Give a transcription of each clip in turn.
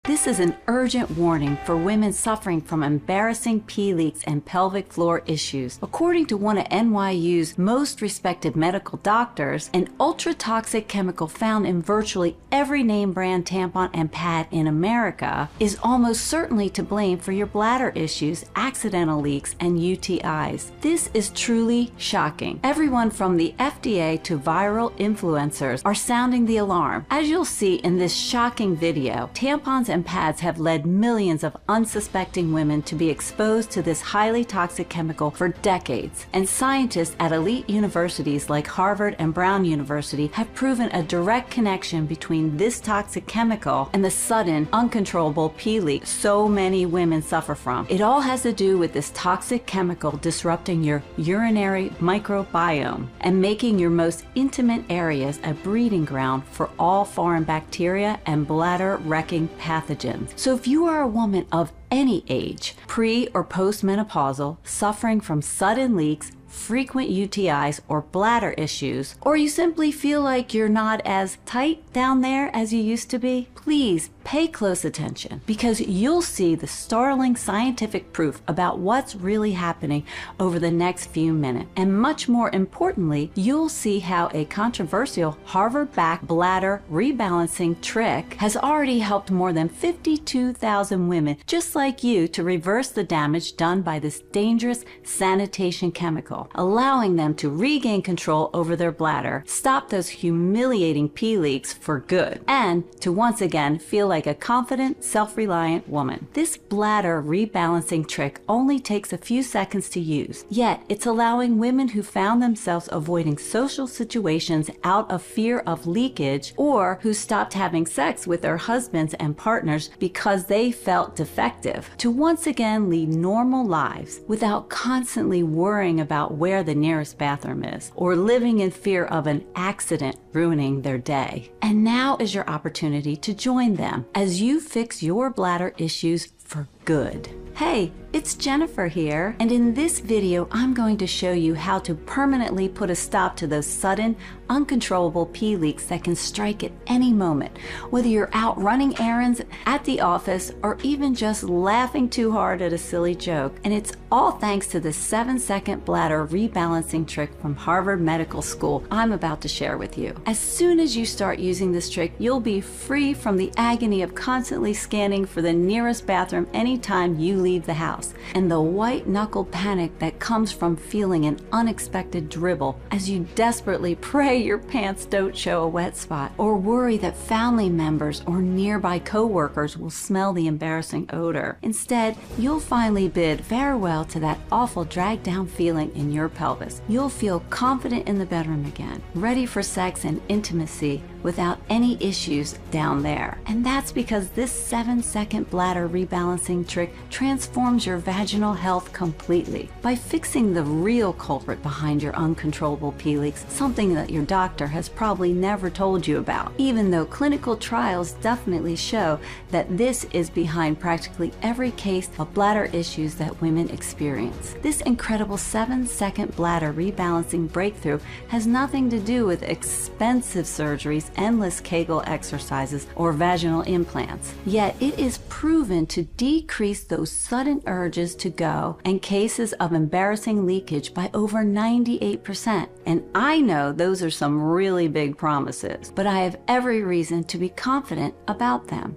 This is an urgent warning for women suffering from embarrassing pee leaks and pelvic floor issues. According to one of NYU's most respected medical doctors, an ultra-toxic chemical found in virtually every name brand tampon and pad in America is almost certainly to blame for your bladder issues, accidental leaks, and UTIs. This is truly shocking. Everyone from the FDA to viral influencers are sounding the alarm. As you'll see in this shocking video, tampons and pads have led millions of unsuspecting women to be exposed to this highly toxic chemical for decades. And scientists at elite universities like Harvard and Brown University have proven a direct connection between this toxic chemical and the sudden, uncontrollable pee leak so many women suffer from. It all has to do with this toxic chemical disrupting your urinary microbiome and making your most intimate areas a breeding ground for all foreign bacteria and bladder-wrecking pathogens. So if you are a woman of any age, pre or postmenopausal, suffering from sudden leaks, frequent UTIs or bladder issues, or you simply feel like you're not as tight down there as you used to be, please pay close attention, because you'll see the startling scientific proof about what's really happening over the next few minutes. And much more importantly, you'll see how a controversial Harvard-backed bladder rebalancing trick has already helped more than 52,000 women just like you to reverse the damage done by this dangerous sanitation chemical, allowing them to regain control over their bladder, stop those humiliating pee leaks for good, and to once again feel like a confident, self-reliant woman. This bladder rebalancing trick only takes a few seconds to use, yet it's allowing women who found themselves avoiding social situations out of fear of leakage, or who stopped having sex with their husbands and partners because they felt defective, to once again lead normal lives without constantly worrying about where the nearest bathroom is, or living in fear of an accident ruining their day. And now is your opportunity to join them as you fix your bladder issues for good. Hey, it's Jennifer here, and in this video I'm going to show you how to permanently put a stop to those sudden, uncontrollable pee leaks that can strike at any moment, whether you're out running errands, at the office, or even just laughing too hard at a silly joke. And it's all thanks to the 7-second bladder rebalancing trick from Harvard Medical School I'm about to share with you. As soon as you start using this trick, you'll be free from the agony of constantly scanning for the nearest bathroom anytime you leave the house, and the white-knuckled panic that comes from feeling an unexpected dribble as you desperately pray your pants don't show a wet spot, or worry that family members or nearby co-workers will smell the embarrassing odor. Instead, you'll finally bid farewell to that awful drag-down feeling in your pelvis. You'll feel confident in the bedroom again, ready for sex and intimacy without any issues down there. And that's because this 7-second bladder rebalancing trick transforms your vaginal health completely by fixing the real culprit behind your uncontrollable pee leaks, something that your doctor has probably never told you about, even though clinical trials definitely show that this is behind practically every case of bladder issues that women experience. This incredible 7-second bladder rebalancing breakthrough has nothing to do with expensive surgeries, endless Kegel exercises, or vaginal implants. Yet it is proven to decrease those sudden urges to go and cases of embarrassing leakage by over 98%. And I know those are some really big promises, but I have every reason to be confident about them.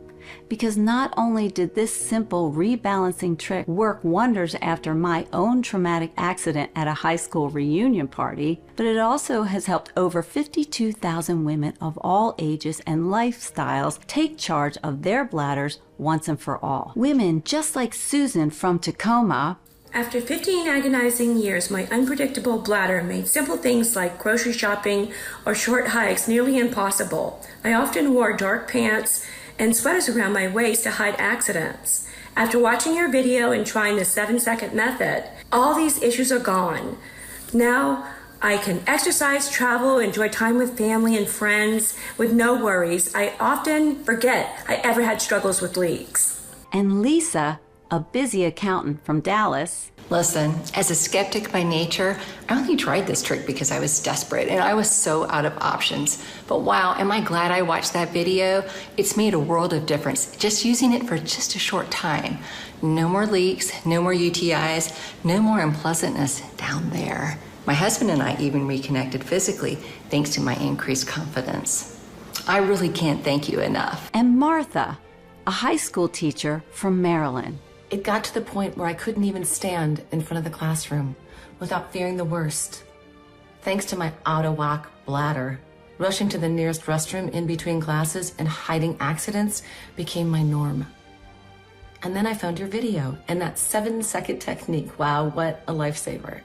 Because not only did this simple rebalancing trick work wonders after my own traumatic accident at a high school reunion party, but it also has helped over 52,000 women of all ages and lifestyles take charge of their bladders once and for all. Women just like Susan from Tacoma. After 15 agonizing years, my unpredictable bladder made simple things like grocery shopping or short hikes nearly impossible. I often wore dark pants and sweaters around my waist to hide accidents. After watching your video and trying the 7-second method, all these issues are gone. Now I can exercise, travel, enjoy time with family and friends with no worries. I often forget I ever had struggles with leaks. And Lisa, a busy accountant from Dallas. Listen, as a skeptic by nature, I only tried this trick because I was desperate and I was so out of options. But wow, am I glad I watched that video? It's made a world of difference just using it for just a short time. No more leaks, no more UTIs, no more unpleasantness down there. My husband and I even reconnected physically thanks to my increased confidence. I really can't thank you enough. And Martha, a high school teacher from Maryland. It got to the point where I couldn't even stand in front of the classroom without fearing the worst. Thanks to my out-of-whack bladder, rushing to the nearest restroom in between classes and hiding accidents became my norm. And then I found your video and that 7-second technique. Wow, what a lifesaver.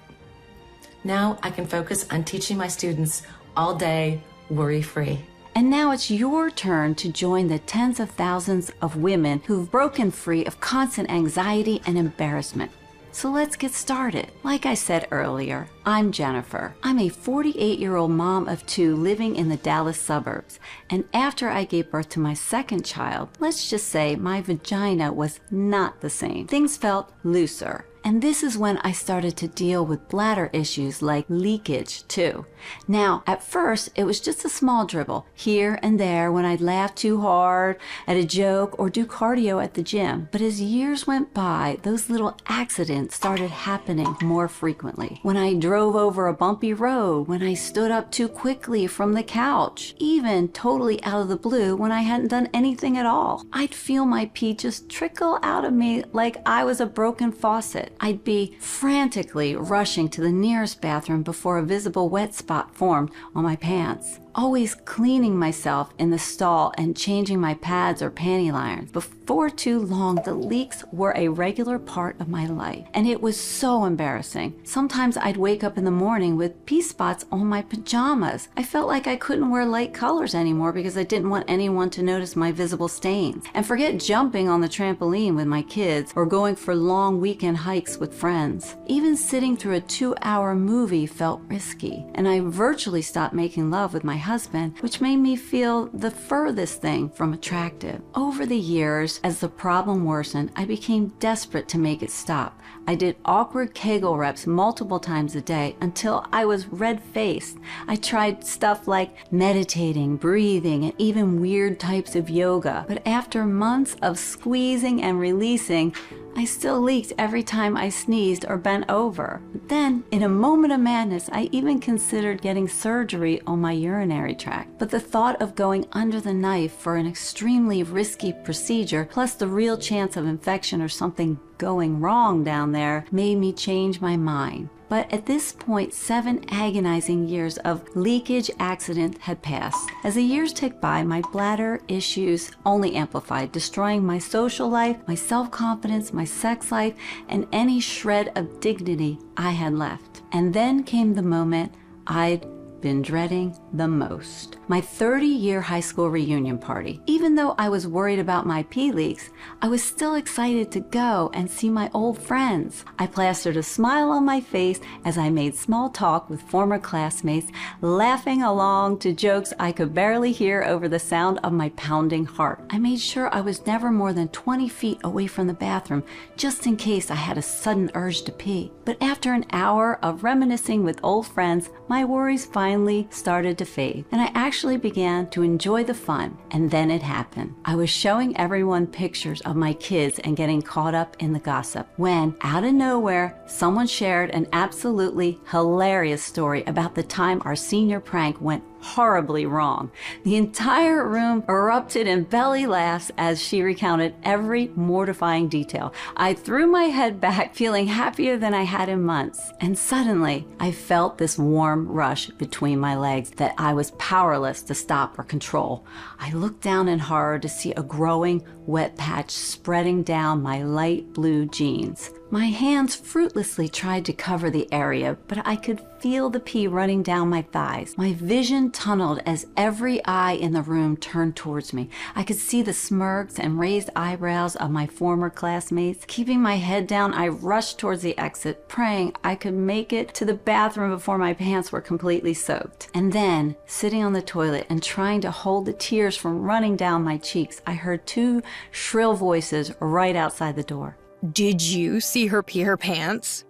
Now I can focus on teaching my students all day, worry-free. And now it's your turn to join the tens of thousands of women who've broken free of constant anxiety and embarrassment. So let's get started. Like I said earlier, I'm Jennifer. I'm a 48-year-old mom of 2 living in the Dallas suburbs. And after I gave birth to my second child, let's just say my vagina was not the same. Things felt looser. And this is when I started to deal with bladder issues like leakage too. Now, at first, it was just a small dribble here and there when I'd laugh too hard at a joke or do cardio at the gym. But as years went by, those little accidents started happening more frequently. When I drove over a bumpy road, when I stood up too quickly from the couch, even totally out of the blue when I hadn't done anything at all. I'd feel my pee just trickle out of me like I was a broken faucet. I'd be frantically rushing to the nearest bathroom before a visible wet spot formed on my pants. Always cleaning myself in the stall and changing my pads or panty liners. Before too long, the leaks were a regular part of my life, and it was so embarrassing. Sometimes I'd wake up in the morning with pee spots on my pajamas. I felt like I couldn't wear light colors anymore because I didn't want anyone to notice my visible stains. And forget jumping on the trampoline with my kids or going for long weekend hikes with friends. Even sitting through a 2-hour movie felt risky, and I virtually stopped making love with my husband, which made me feel the furthest thing from attractive. Over the years, as the problem worsened, I became desperate to make it stop. I did awkward Kegel reps multiple times a day until I was red-faced. I tried stuff like meditating, breathing, and even weird types of yoga. But after months of squeezing and releasing, I still leaked every time I sneezed or bent over. But then, in a moment of madness, I even considered getting surgery on my urinary tract. But the thought of going under the knife for an extremely risky procedure, plus the real chance of infection or something going wrong down there, made me change my mind. But at this point, 7 agonizing years of leakage accident had passed. As the years ticked by, my bladder issues only amplified, destroying my social life, my self-confidence, my sex life, and any shred of dignity I had left. And then came the moment I'd been dreading the most. My 30-year high school reunion party. Even though I was worried about my pee leaks, I was still excited to go and see my old friends. I plastered a smile on my face as I made small talk with former classmates, laughing along to jokes I could barely hear over the sound of my pounding heart. I made sure I was never more than 20 feet away from the bathroom, just in case I had a sudden urge to pee. But after an hour of reminiscing with old friends, my worries finally started to fade, and I actually began to enjoy the fun. And then it happened. I was showing everyone pictures of my kids and getting caught up in the gossip when, out of nowhere, someone shared an absolutely hilarious story about the time our senior prank went horribly wrong. The entire room erupted in belly laughs as she recounted every mortifying detail. I threw my head back, feeling happier than I had in months. And suddenly, I felt this warm rush between my legs that I was powerless to stop or control. I looked down in horror to see a growing wet patch spreading down my light blue jeans. My hands fruitlessly tried to cover the area, but I could feel the pee running down my thighs. My vision tunneled as every eye in the room turned towards me. I could see the smirks and raised eyebrows of my former classmates. Keeping my head down, I rushed towards the exit, praying I could make it to the bathroom before my pants were completely soaked. And then, sitting on the toilet and trying to hold the tears from running down my cheeks, I heard 2 shrill voices right outside the door. Did you see her pee her pants?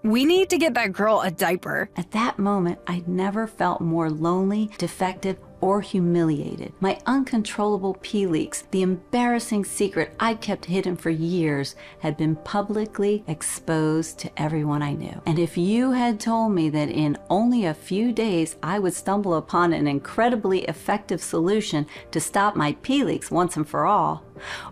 We need to get that girl a diaper. At that moment, I'd never felt more lonely, defective, or humiliated. My uncontrollable pee leaks, the embarrassing secret I'd kept hidden for years, had been publicly exposed to everyone I knew. And if you had told me that in only a few days I would stumble upon an incredibly effective solution to stop my pee leaks once and for all,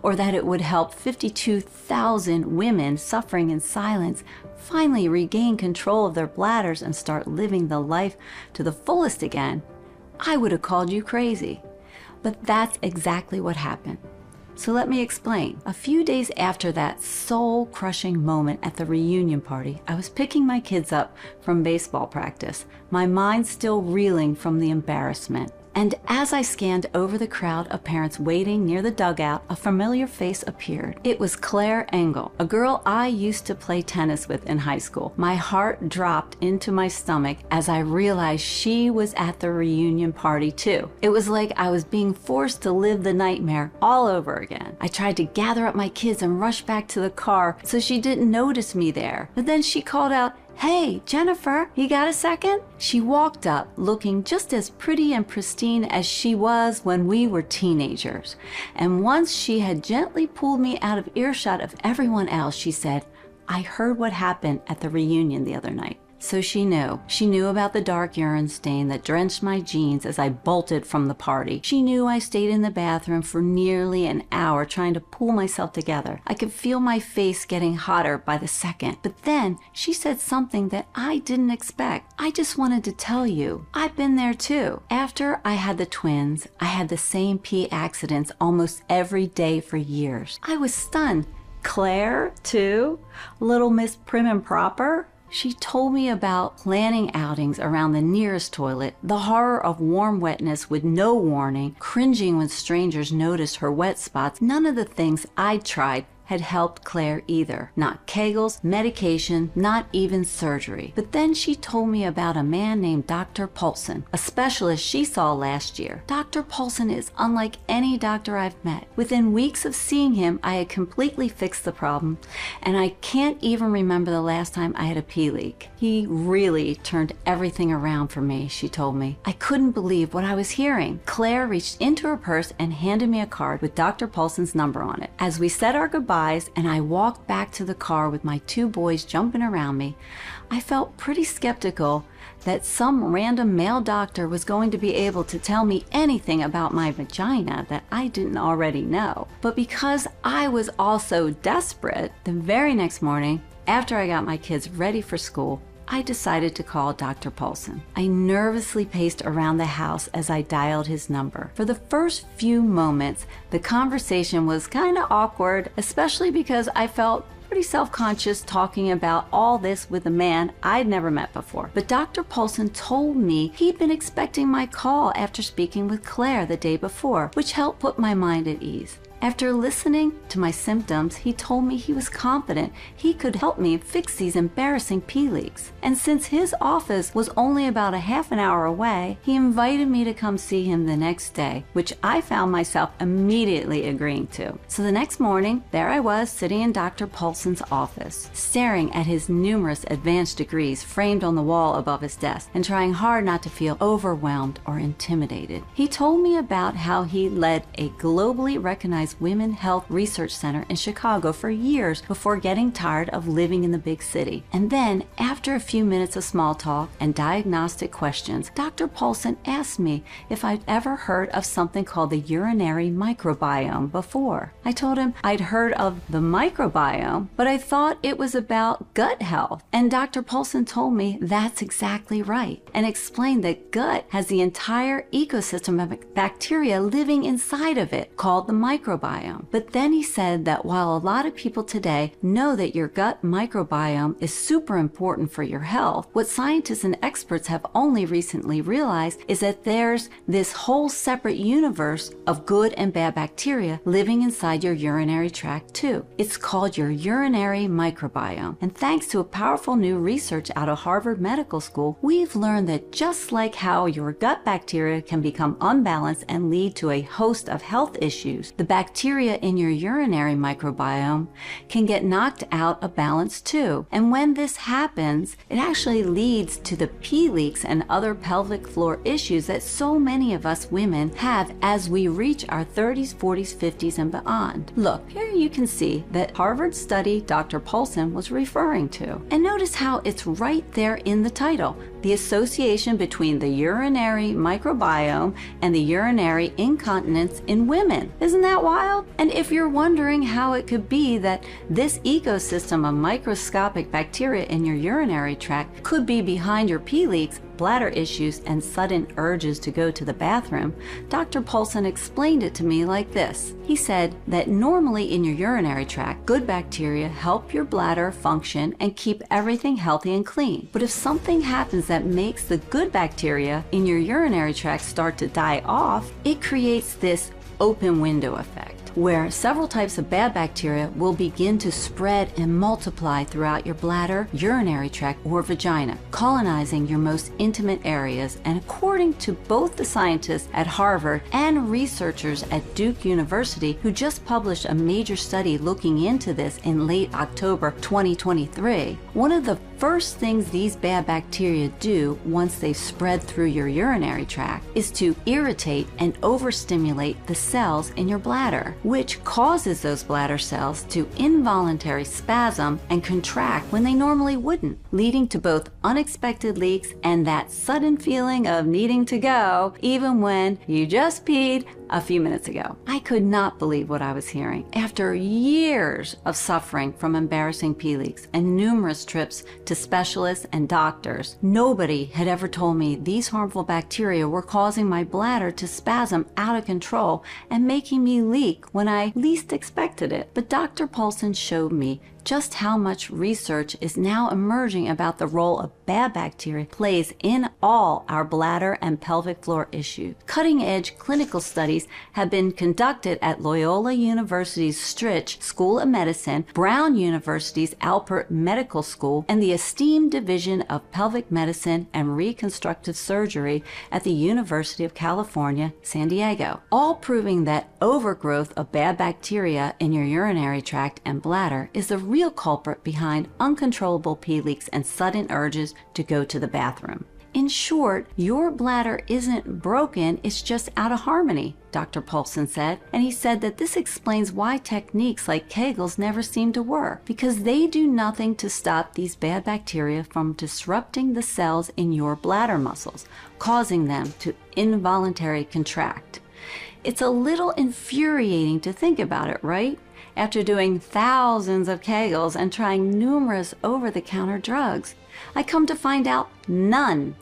or that it would help 52,000 women suffering in silence finally regain control of their bladders and start living the life to the fullest again, I would have called you crazy. But that's exactly what happened. So let me explain. A few days after that soul-crushing moment at the reunion party, I was picking my kids up from baseball practice, my mind still reeling from the embarrassment. And as I scanned over the crowd of parents waiting near the dugout, a familiar face appeared. It was Claire Engel, a girl I used to play tennis with in high school. My heart dropped into my stomach as I realized she was at the reunion party too. It was like I was being forced to live the nightmare all over again. I tried to gather up my kids and rush back to the car so she didn't notice me there. But then she called out, "Hey, Jennifer, you got a second?" She walked up looking just as pretty and pristine as she was when we were teenagers. And once she had gently pulled me out of earshot of everyone else, she said, "I heard what happened at the reunion the other night." So she knew. She knew about the dark urine stain that drenched my jeans as I bolted from the party. She knew I stayed in the bathroom for nearly an hour trying to pull myself together. I could feel my face getting hotter by the second. But then she said something that I didn't expect. "I just wanted to tell you, I've been there too. After I had the twins, I had the same pee accidents almost every day for years." I was stunned. Claire, too? Little Miss Prim and Proper? She told me about planning outings around the nearest toilet, the horror of warm wetness with no warning, cringing when strangers noticed her wet spots. None of the things I'd tried had helped Claire either. Not Kegels, medication, not even surgery. But then she told me about a man named Dr. Paulson, a specialist she saw last year. Dr. Paulson is unlike any doctor I've met. Within weeks of seeing him, I had completely fixed the problem, and I can't even remember the last time I had a pee leak. He really turned everything around for me, she told me. I couldn't believe what I was hearing. Claire reached into her purse and handed me a card with Dr. Paulson's number on it. As we said our goodbyes, and I walked back to the car with my two boys jumping around me, I felt pretty skeptical that some random male doctor was going to be able to tell me anything about my vagina that I didn't already know. But because I was also desperate, the very next morning, after I got my kids ready for school, I decided to call Dr. Paulson. I nervously paced around the house as I dialed his number. For the first few moments, the conversation was kind of awkward, especially because I felt pretty self-conscious talking about all this with a man I'd never met before. But Dr. Paulson told me he'd been expecting my call after speaking with Claire the day before, which helped put my mind at ease. After listening to my symptoms, he told me he was confident he could help me fix these embarrassing pee leaks. And since his office was only about a half an hour away, he invited me to come see him the next day, which I found myself immediately agreeing to. So the next morning, there I was sitting in Dr. Paulson's office, staring at his numerous advanced degrees framed on the wall above his desk and trying hard not to feel overwhelmed or intimidated. He told me about how he led a globally recognized women's health research center in Chicago for years before getting tired of living in the big city. And then, after a few minutes of small talk and diagnostic questions, Dr. Paulson asked me if I'd ever heard of something called the urinary microbiome before. I told him I'd heard of the microbiome, but I thought it was about gut health. And Dr. Paulson told me that's exactly right, and explained that gut has the entire ecosystem of bacteria living inside of it, called the microbiome. But then he said that while a lot of people today know that your gut microbiome is super important for your health, what scientists and experts have only recently realized is that there's this whole separate universe of good and bad bacteria living inside your urinary tract too. It's called your urinary microbiome. And thanks to a powerful new research out of Harvard Medical School, we've learned that just like how your gut bacteria can become unbalanced and lead to a host of health issues, the bacteria bacteria in your urinary microbiome can get knocked out of balance too. And when this happens, it actually leads to the pee leaks and other pelvic floor issues that so many of us women have as we reach our 30s, 40s, 50s, and beyond. Look, here you can see that Harvard study Dr. Paulson was referring to. And notice how it's right there in the title, the association between the urinary microbiome and the urinary incontinence in women. Isn't that wild? And if you're wondering how it could be that this ecosystem of microscopic bacteria in your urinary tract could be behind your pee leaks, bladder issues, and sudden urges to go to the bathroom, Dr. Paulson explained it to me like this. He said that normally in your urinary tract, good bacteria help your bladder function and keep everything healthy and clean. But if something happens that makes the good bacteria in your urinary tract start to die off, it creates this open window effect, where several types of bad bacteria will begin to spread and multiply throughout your bladder, urinary tract, or vagina, colonizing your most intimate areas. And according to both the scientists at Harvard and researchers at Duke University, who just published a major study looking into this in late October 2023, one of the first things these bad bacteria do once they've spread through your urinary tract is to irritate and overstimulate the cells in your bladder, which causes those bladder cells to involuntary spasm and contract when they normally wouldn't, leading to both unexpected leaks and that sudden feeling of needing to go even when you just peed a few minutes ago. I could not believe what I was hearing. After years of suffering from embarrassing pee leaks and numerous trips to specialists and doctors, nobody had ever told me these harmful bacteria were causing my bladder to spasm out of control and making me leak when I least expected it. But Dr. Paulson showed me just how much research is now emerging about the role of bad bacteria plays in all our bladder and pelvic floor issues. Cutting-edge clinical studies have been conducted at Loyola University's Stritch School of Medicine, Brown University's Alpert Medical School, and the esteemed Division of Pelvic Medicine and Reconstructive Surgery at the University of California, San Diego, all proving that overgrowth of bad bacteria in your urinary tract and bladder is the real culprit behind uncontrollable pee leaks and sudden urges to go to the bathroom. In short, your bladder isn't broken, it's just out of harmony, Dr. Paulson said. And he said that this explains why techniques like Kegels never seem to work, because they do nothing to stop these bad bacteria from disrupting the cells in your bladder muscles, causing them to involuntarily contract. It's a little infuriating to think about it, right? After doing thousands of Kegels and trying numerous over-the-counter drugs, I come to find out none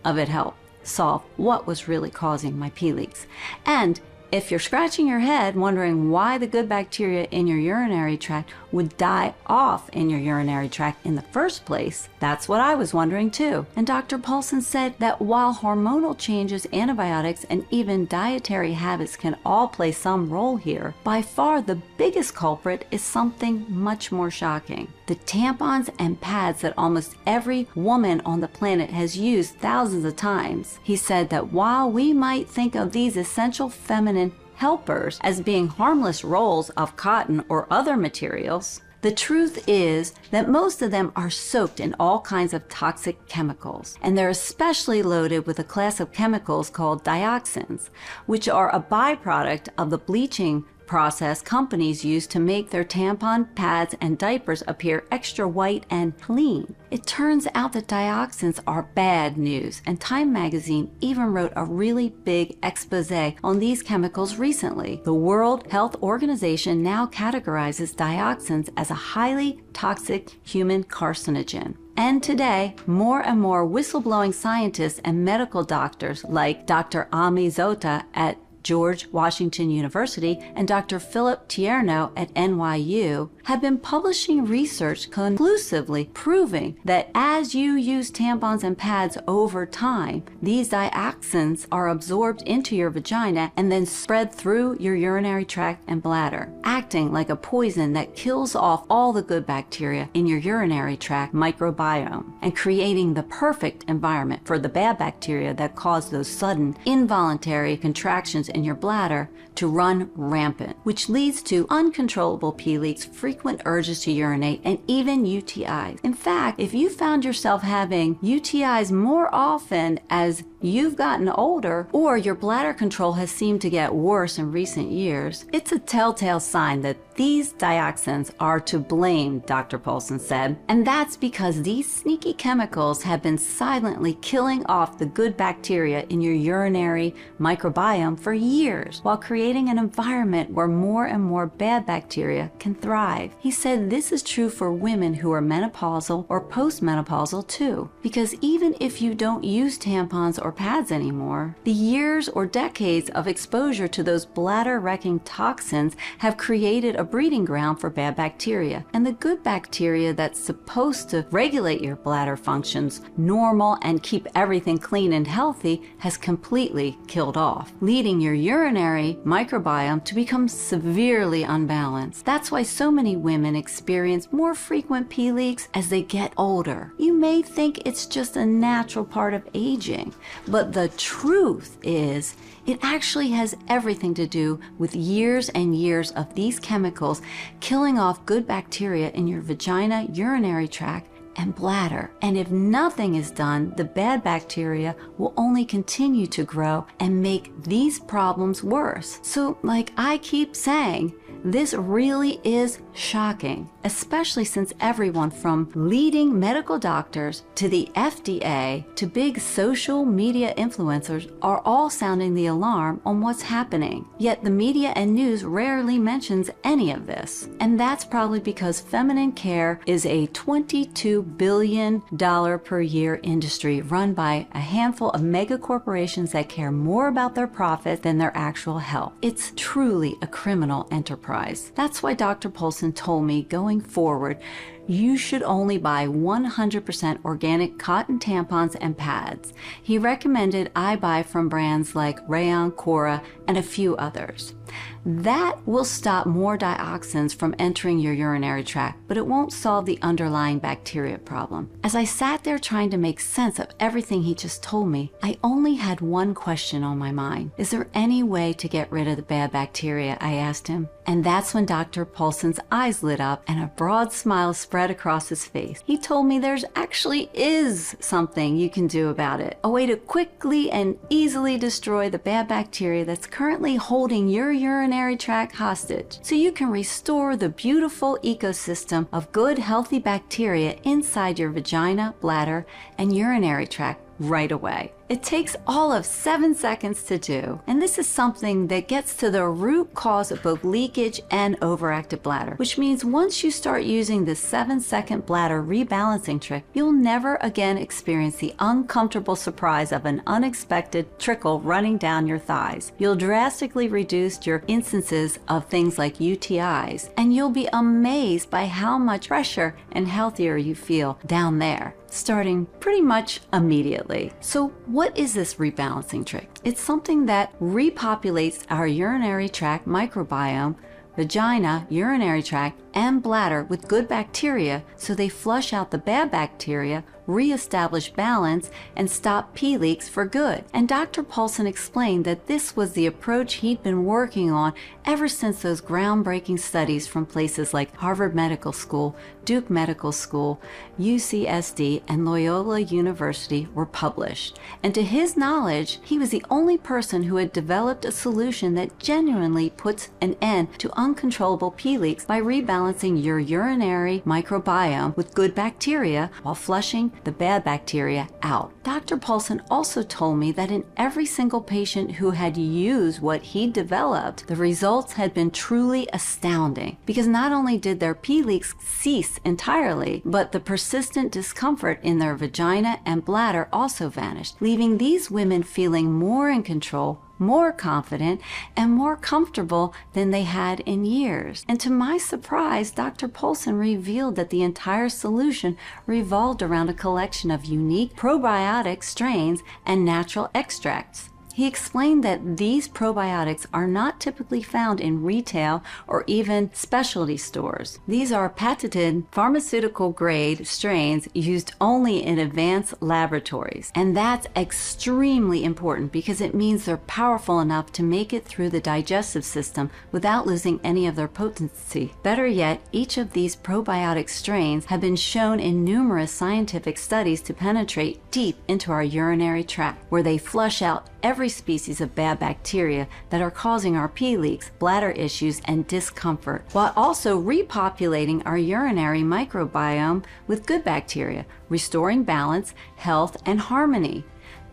of it helped solve what was really causing my pee leaks. And if you're scratching your head wondering why the good bacteria in your urinary tract would die off in your urinary tract in the first place, that's what I was wondering too. And Dr. Paulson said that while hormonal changes, antibiotics, and even dietary habits can all play some role here, by far the biggest culprit is something much more shocking. The tampons and pads that almost every woman on the planet has used thousands of times. He said that while we might think of these essential feminine helpers as being harmless rolls of cotton or other materials, the truth is that most of them are soaked in all kinds of toxic chemicals, and they're especially loaded with a class of chemicals called dioxins, which are a byproduct of the bleaching process companies use to make their tampon, pads, and diapers appear extra white and clean. It turns out that dioxins are bad news, and Time magazine even wrote a really big expose on these chemicals recently. The World Health Organization now categorizes dioxins as a highly toxic human carcinogen. And today, more and more whistleblowing scientists and medical doctors like Dr. Ami Zota at George Washington University and Dr. Philip Tierno at NYU have been publishing research conclusively proving that as you use tampons and pads over time, these dioxins are absorbed into your vagina and then spread through your urinary tract and bladder, acting like a poison that kills off all the good bacteria in your urinary tract microbiome and creating the perfect environment for the bad bacteria that cause those sudden involuntary contractions in your bladder to run rampant, which leads to uncontrollable pee leaks, frequent urges to urinate, and even UTIs. In fact, if you found yourself having UTIs more often as you've gotten older, or your bladder control has seemed to get worse in recent years, it's a telltale sign that these dioxins are to blame, Dr. Paulson said. And that's because these sneaky chemicals have been silently killing off the good bacteria in your urinary microbiome for years, while creating an environment where more and more bad bacteria can thrive. He said this is true for women who are menopausal or postmenopausal too, because even if you don't use tampons or pads anymore, the years or decades of exposure to those bladder-wrecking toxins have created a breeding ground for bad bacteria, and the good bacteria that's supposed to regulate your bladder functions normal and keep everything clean and healthy has completely killed off, leading your urinary microbiome to become severely unbalanced. That's why so many women experience more frequent pee leaks as they get older. You may think it's just a natural part of aging, but the truth is it actually has everything to do with years and years of these chemicals killing off good bacteria in your vagina, urinary tract, and bladder. And if nothing is done, the bad bacteria will only continue to grow and make these problems worse. So, like I keep saying, this really is shocking, especially since everyone from leading medical doctors to the FDA to big social media influencers are all sounding the alarm on what's happening. Yet the media and news rarely mentions any of this. And that's probably because feminine care is a $22 billion per year industry run by a handful of mega corporations that care more about their profit than their actual health. It's truly a criminal enterprise. That's why Dr. Paulson told me going forward, you should only buy 100% organic cotton tampons and pads. He recommended I buy from brands like Rayon, Cora, and a few others. That will stop more dioxins from entering your urinary tract, but it won't solve the underlying bacteria problem. As I sat there trying to make sense of everything he just told me, I only had one question on my mind. Is there any way to get rid of the bad bacteria? I asked him. And that's when Dr. Paulson's eyes lit up and a broad smile spread across his face. He told me there's actually is something you can do about it. A way to quickly and easily destroy the bad bacteria that's currently holding your urinary tract hostage, so you can restore the beautiful ecosystem of good, healthy bacteria inside your vagina, bladder, and urinary tract right away. It takes all of 7 seconds to do, and this is something that gets to the root cause of both leakage and overactive bladder, which means once you start using the 7-second bladder rebalancing trick, you'll never again experience the uncomfortable surprise of an unexpected trickle running down your thighs. You'll drastically reduce your instances of things like UTIs, and you'll be amazed by how much fresher and healthier you feel down there, starting pretty much immediately. So what is this rebalancing trick? It's something that repopulates our urinary tract microbiome, vagina, urinary tract, and bladder with good bacteria so they flush out the bad bacteria, reestablish balance, and stop pee leaks for good. And Dr. Paulson explained that this was the approach he'd been working on ever since those groundbreaking studies from places like Harvard Medical School, Duke Medical School, UCSD, and Loyola University were published. And to his knowledge, he was the only person who had developed a solution that genuinely puts an end to uncontrollable pee leaks by rebalancing your urinary microbiome with good bacteria while flushing the bad bacteria out. Dr. Paulson also told me that in every single patient who had used what he developed, the results had been truly astounding, because not only did their pee leaks cease entirely, but the persistent discomfort in their vagina and bladder also vanished, leaving these women feeling more in control, more confident, and more comfortable than they had in years. And to my surprise, Dr. Poulsen revealed that the entire solution revolved around a collection of unique probiotic strains and natural extracts. He explained that these probiotics are not typically found in retail or even specialty stores. These are patented pharmaceutical-grade strains used only in advanced laboratories. And that's extremely important because it means they're powerful enough to make it through the digestive system without losing any of their potency. Better yet, each of these probiotic strains have been shown in numerous scientific studies to penetrate deep into our urinary tract, where they flush out every species of bad bacteria that are causing our pee leaks, bladder issues, and discomfort, while also repopulating our urinary microbiome with good bacteria, restoring balance, health, and harmony.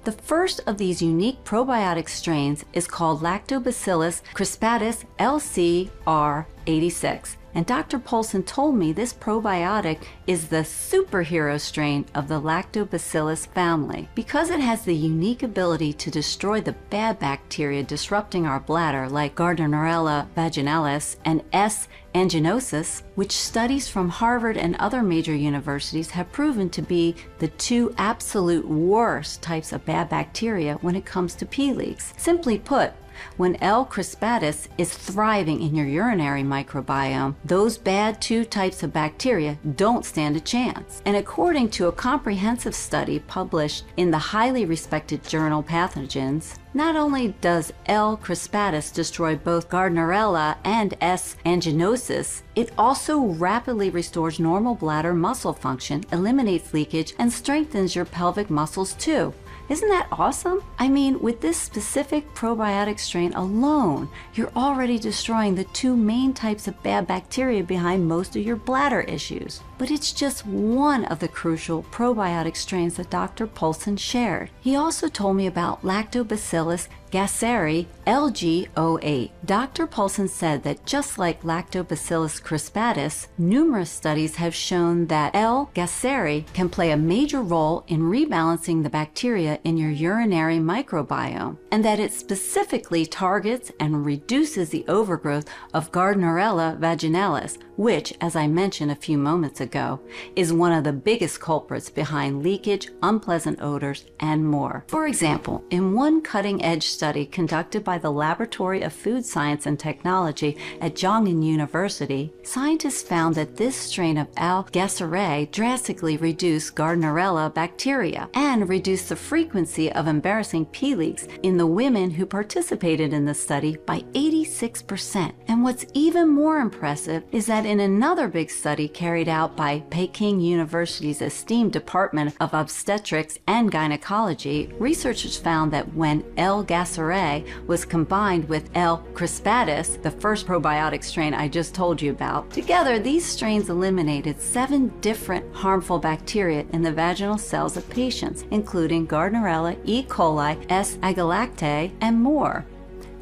The first of these unique probiotic strains is called Lactobacillus crispatus LCR86. And Dr. Poulsen told me this probiotic is the superhero strain of the Lactobacillus family because it has the unique ability to destroy the bad bacteria disrupting our bladder like Gardnerella vaginalis and S. anginosus, which studies from Harvard and other major universities have proven to be the two absolute worst types of bad bacteria when it comes to pee leaks. Simply put, when L. crispatus is thriving in your urinary microbiome, those bad two types of bacteria don't stand a chance. And according to a comprehensive study published in the highly respected journal Pathogens, not only does L. crispatus destroy both Gardnerella and S. anginosus, it also rapidly restores normal bladder muscle function, eliminates leakage, and strengthens your pelvic muscles too. Isn't that awesome? I mean, with this specific probiotic strain alone, you're already destroying the two main types of bad bacteria behind most of your bladder issues. But it's just one of the crucial probiotic strains that Dr. Poulsen shared. He also told me about Lactobacillus gasseri LG08. Dr. Poulsen said that just like Lactobacillus crispatus, numerous studies have shown that L. gasseri can play a major role in rebalancing the bacteria in your urinary microbiome, and that it specifically targets and reduces the overgrowth of Gardnerella vaginalis, which, as I mentioned a few moments ago, is one of the biggest culprits behind leakage, unpleasant odors, and more. For example, in one cutting-edge study conducted by the Laboratory of Food Science and Technology at Zhongnan University, scientists found that this strain of L. gasseri drastically reduced Gardnerella bacteria and reduced the frequency of embarrassing pee leaks in the women who participated in the study by 86%. And what's even more impressive is that in another big study carried out by Peking University's esteemed Department of Obstetrics and Gynecology, researchers found that when L. gasseri was combined with L. crispatus, the first probiotic strain I just told you about, together these strains eliminated 7 different harmful bacteria in the vaginal cells of patients, including Gardnerella, E. coli, S. agalactae, and more.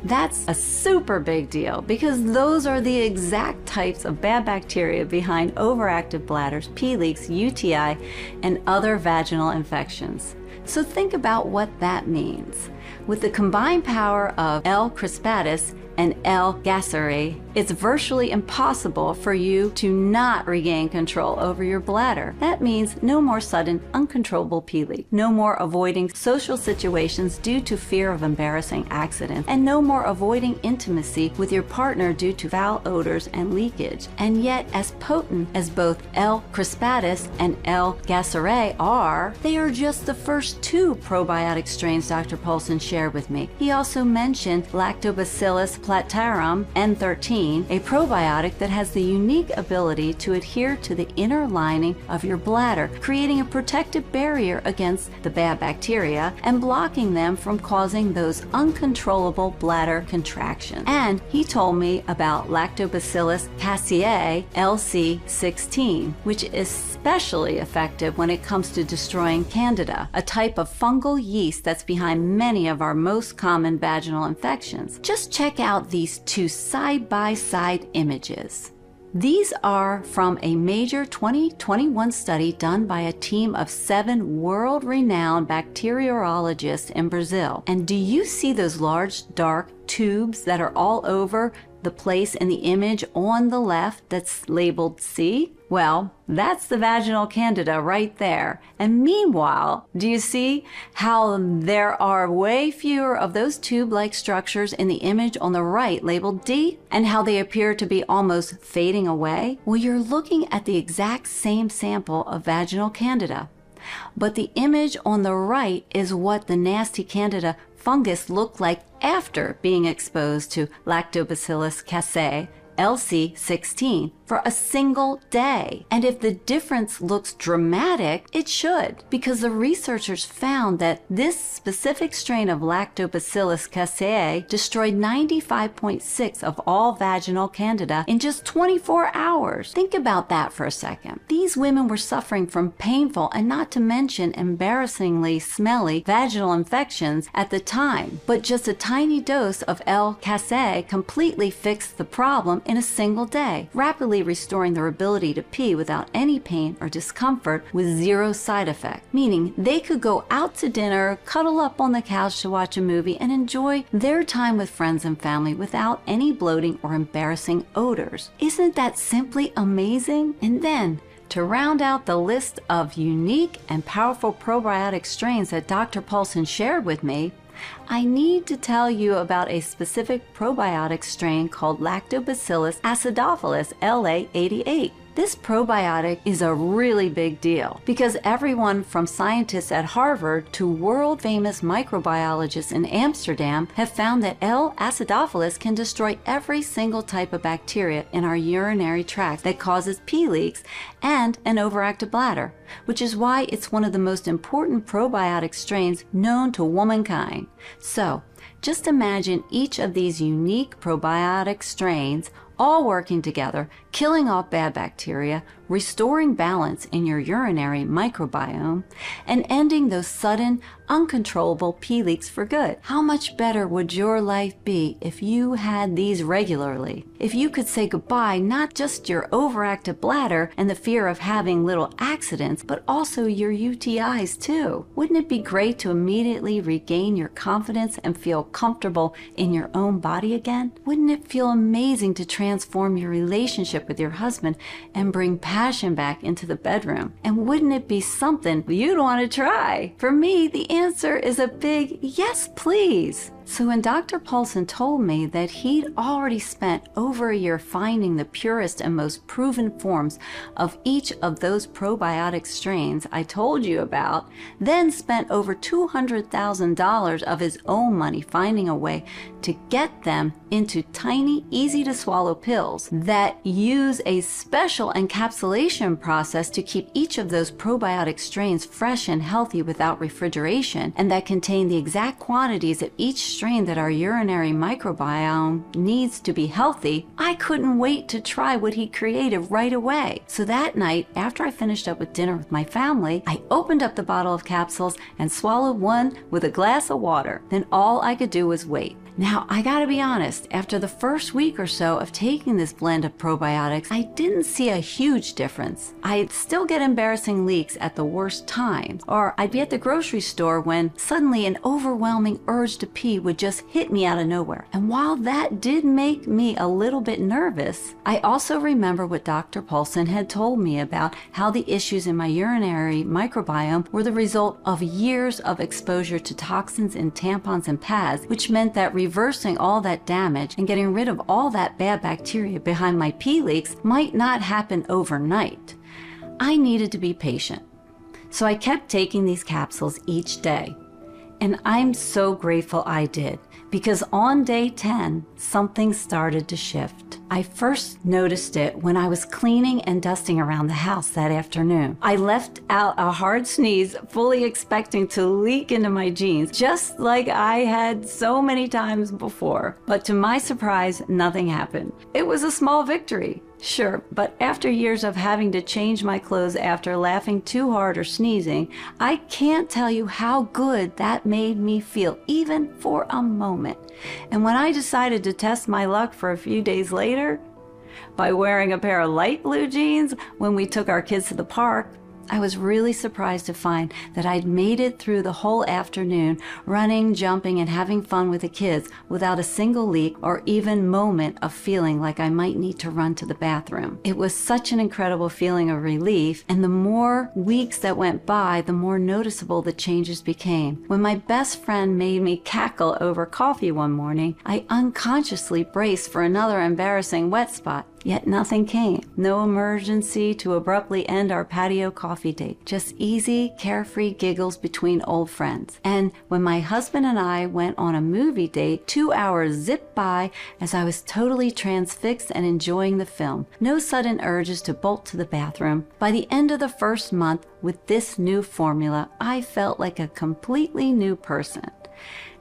That's a super big deal because those are the exact types of bad bacteria behind overactive bladders, pee leaks, UTI, and other vaginal infections. So think about what that means. With the combined power of L. crispatus and L. gasseri, it's virtually impossible for you to not regain control over your bladder. That means no more sudden, uncontrollable pee leak, no more avoiding social situations due to fear of embarrassing accidents, and no more avoiding intimacy with your partner due to foul odors and leakage. And yet, as potent as both L. crispatus and L. gasseri are, they are just the first 2 probiotic strains Dr. Poulsen shared with me. He also mentioned Lactobacillus plantarum N13, a probiotic that has the unique ability to adhere to the inner lining of your bladder, creating a protective barrier against the bad bacteria and blocking them from causing those uncontrollable bladder contractions. And he told me about Lactobacillus casei LC16, which is especially effective when it comes to destroying Candida, a type of fungal yeast that's behind many of our most common vaginal infections. Just check out these 2 side-by-side images. These are from a major 2021 study done by a team of 7 world-renowned bacteriologists in Brazil. And do you see those large, dark tubes that are all over the place in the image on the left that's labeled C? Well, that's the vaginal candida right there. And meanwhile, do you see how there are way fewer of those tube-like structures in the image on the right labeled D? And how they appear to be almost fading away? Well, you're looking at the exact same sample of vaginal candida. But the image on the right is what the nasty candida fungus looked like after being exposed to Lactobacillus casei, LC16, for a single day. And if the difference looks dramatic, it should, because the researchers found that this specific strain of Lactobacillus casei destroyed 95.6% of all vaginal candida in just 24 hours. Think about that for a second. These women were suffering from painful and not to mention embarrassingly smelly vaginal infections at the time, but just a tiny dose of L. casei completely fixed the problem in a single day, rapidly restoring their ability to pee without any pain or discomfort with zero side effect, meaning they could go out to dinner, cuddle up on the couch to watch a movie, and enjoy their time with friends and family without any bloating or embarrassing odors. Isn't that simply amazing? And then, to round out the list of unique and powerful probiotic strains that Dr. Paulson shared with me, I need to tell you about a specific probiotic strain called Lactobacillus acidophilus LA88. This probiotic is a really big deal because everyone from scientists at Harvard to world-famous microbiologists in Amsterdam have found that L. acidophilus can destroy every single type of bacteria in our urinary tract that causes pee leaks and an overactive bladder, which is why it's one of the most important probiotic strains known to womankind. So, just imagine each of these unique probiotic strains all working together, killing off bad bacteria, restoring balance in your urinary microbiome, and ending those sudden, uncontrollable pee leaks for good. How much better would your life be if you had these regularly? If you could say goodbye not just your overactive bladder and the fear of having little accidents, but also your UTIs too. Wouldn't it be great to immediately regain your confidence and feel comfortable in your own body again? Wouldn't it feel amazing to transform your relationship with your husband and bring passion back into the bedroom? And wouldn't it be something you'd want to try? For me, the answer is a big yes, please. So when Dr. Paulson told me that he'd already spent over a year finding the purest and most proven forms of each of those probiotic strains I told you about, then spent over $200,000 of his own money finding a way to get them into tiny, easy-to-swallow pills that use a special encapsulation process to keep each of those probiotic strains fresh and healthy without refrigeration, and that contain the exact quantities of each strain that our urinary microbiome needs to be healthy, I couldn't wait to try what he created right away. So that night, after I finished up with dinner with my family, I opened up the bottle of capsules and swallowed one with a glass of water. Then all I could do was wait. Now, I gotta be honest, after the first week or so of taking this blend of probiotics, I didn't see a huge difference. I'd still get embarrassing leaks at the worst times, or I'd be at the grocery store when suddenly an overwhelming urge to pee would just hit me out of nowhere. And while that did make me a little bit nervous, I also remember what Dr. Paulson had told me about how the issues in my urinary microbiome were the result of years of exposure to toxins in tampons and pads, which meant that reversing all that damage and getting rid of all that bad bacteria behind my pee leaks might not happen overnight. I needed to be patient. So I kept taking these capsules each day. And I'm so grateful I did, because on day 10, something started to shift. I first noticed it when I was cleaning and dusting around the house that afternoon. I left out a hard sneeze, fully expecting to leak into my jeans, just like I had so many times before. But to my surprise, nothing happened. It was a small victory. Sure, but after years of having to change my clothes after laughing too hard or sneezing, I can't tell you how good that made me feel, even for a moment. And when I decided to test my luck for a few days later, by wearing a pair of light blue jeans when we took our kids to the park. I was really surprised to find that I'd made it through the whole afternoon running, jumping, and having fun with the kids without a single leak or even moment of feeling like I might need to run to the bathroom. It was such an incredible feeling of relief, and the more weeks that went by, the more noticeable the changes became. When my best friend made me cackle over coffee one morning, I unconsciously braced for another embarrassing wet spot. Yet nothing came. No emergency to abruptly end our patio coffee date. Just easy, carefree giggles between old friends. And when my husband and I went on a movie date, 2 hours zipped by as I was totally transfixed and enjoying the film. No sudden urges to bolt to the bathroom. By the end of the first month, with this new formula, I felt like a completely new person.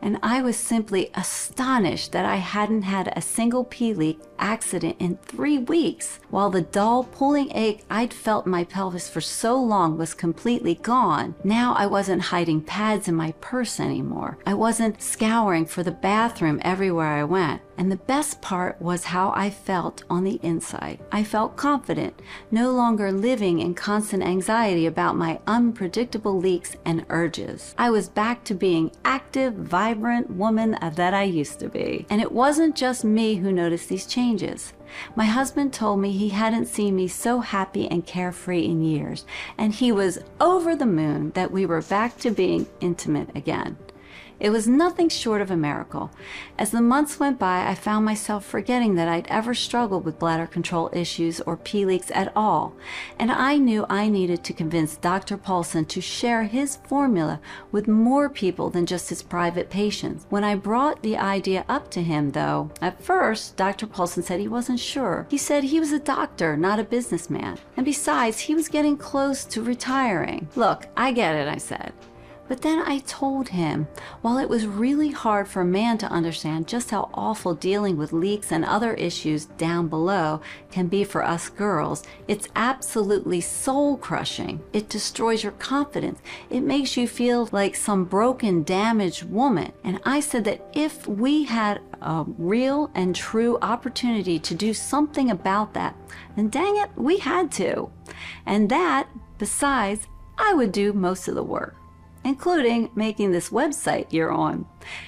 And I was simply astonished that I hadn't had a single pee leak accident in 3 weeks, while the dull pulling ache I'd felt in my pelvis for so long was completely gone. Now I wasn't hiding pads in my purse anymore. I wasn't scouring for the bathroom everywhere I went. And the best part was how I felt on the inside. I felt confident, no longer living in constant anxiety about my unpredictable leaks and urges. I was back to being active, vibrant woman that I used to be. And it wasn't just me who noticed these changes. My husband told me he hadn't seen me so happy and carefree in years, and he was over the moon that we were back to being intimate again. It was nothing short of a miracle. As the months went by, I found myself forgetting that I'd ever struggled with bladder control issues or pee leaks at all. And I knew I needed to convince Dr. Paulson to share his formula with more people than just his private patients. When I brought the idea up to him, though, at first, Dr. Paulson said he wasn't sure. He said he was a doctor, not a businessman. And besides, he was getting close to retiring. Look, I get it, I said. But then I told him, while it was really hard for a man to understand just how awful dealing with leaks and other issues down below can be for us girls, it's absolutely soul-crushing. It destroys your confidence. It makes you feel like some broken, damaged woman. And I said that if we had a real and true opportunity to do something about that, then dang it, we had to. And that, besides, I would do most of the work, including making this website you're on,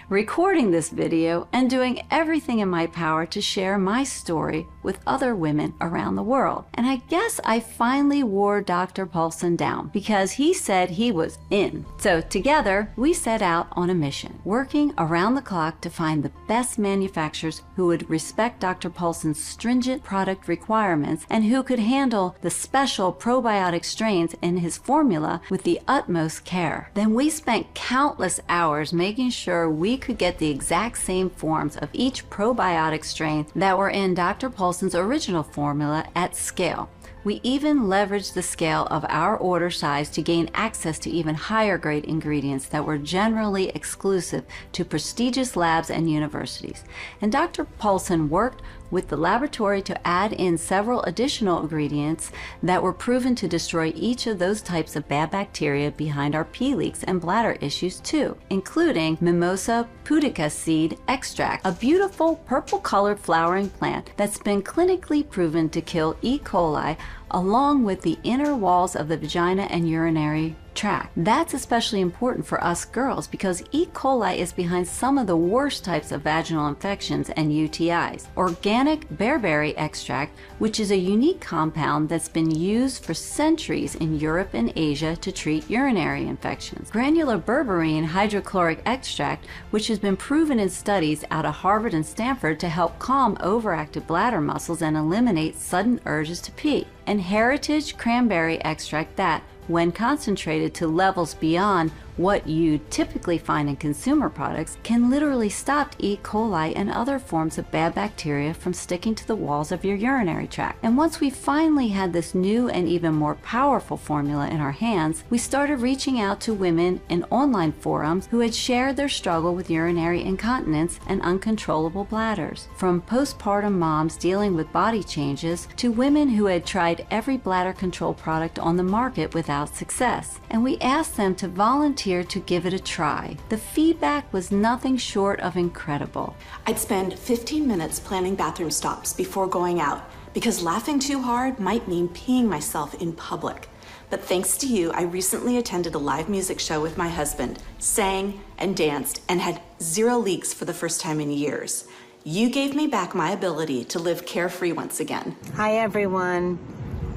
recording this video, and doing everything in my power to share my story with other women around the world. And I guess I finally wore Dr. Paulson down because he said he was in. So together, we set out on a mission, working around the clock to find the best manufacturers who would respect Dr. Paulson's stringent product requirements and who could handle the special probiotic strains in his formula with the utmost care. Then we spent countless hours making sure we could get the exact same forms of each probiotic strain that were in Dr. Paulson's original formula at scale. We even leveraged the scale of our order size to gain access to even higher grade ingredients that were generally exclusive to prestigious labs and universities. And Dr. Paulson worked with the laboratory to add in several additional ingredients that were proven to destroy each of those types of bad bacteria behind our pee leaks and bladder issues too, including Mimosa pudica seed extract, a beautiful purple-colored flowering plant that's been clinically proven to kill E. coli along with the inner walls of the vagina and urinary tract. That's especially important for us girls because E. coli is behind some of the worst types of vaginal infections and UTIs. Organic bearberry extract, which is a unique compound that's been used for centuries in Europe and Asia to treat urinary infections. Granular berberine hydrochloric extract, which has been proven in studies out of Harvard and Stanford to help calm overactive bladder muscles and eliminate sudden urges to pee. And heritage cranberry extract that, when concentrated to levels beyond what you typically find in consumer products, can literally stop E. coli and other forms of bad bacteria from sticking to the walls of your urinary tract. And once we finally had this new and even more powerful formula in our hands, we started reaching out to women in online forums who had shared their struggle with urinary incontinence and uncontrollable bladders. From postpartum moms dealing with body changes to women who had tried every bladder control product on the market without success. And we asked them to volunteer to give it a try. The feedback was nothing short of incredible. I'd spend 15 minutes planning bathroom stops before going out, because laughing too hard might mean peeing myself in public. But thanks to you, I recently attended a live music show with my husband, sang and danced, and had 0 leaks for the first time in years. You gave me back my ability to live carefree once again. Hi, everyone.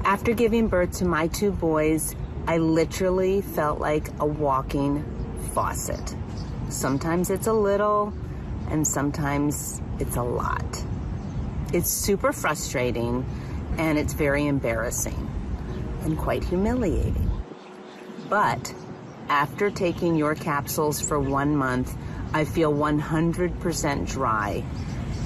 After giving birth to my 2 boys, I literally felt like a walking faucet. Sometimes it's a little, and sometimes it's a lot. It's super frustrating, and it's very embarrassing, and quite humiliating. But after taking your capsules for 1 month, I feel 100% dry,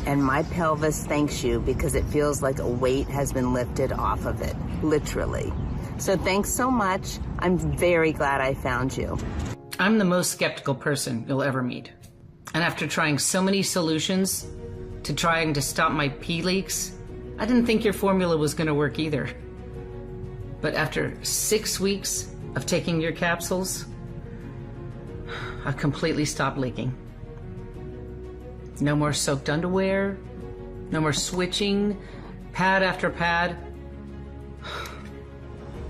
and my pelvis thanks you because it feels like a weight has been lifted off of it, literally. So thanks so much. I'm very glad I found you. I'm the most skeptical person you'll ever meet. And after trying so many solutions to trying to stop my pee leaks, I didn't think your formula was going to work either. But after 6 weeks of taking your capsules, I completely stopped leaking. No more soaked underwear, no more switching, pad after pad.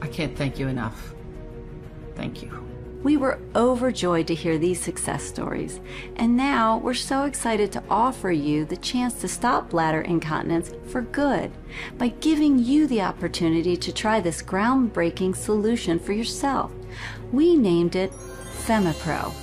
I can't thank you enough. Thank you. We were overjoyed to hear these success stories, and now we're so excited to offer you the chance to stop bladder incontinence for good by giving you the opportunity to try this groundbreaking solution for yourself. We named it FemiPro,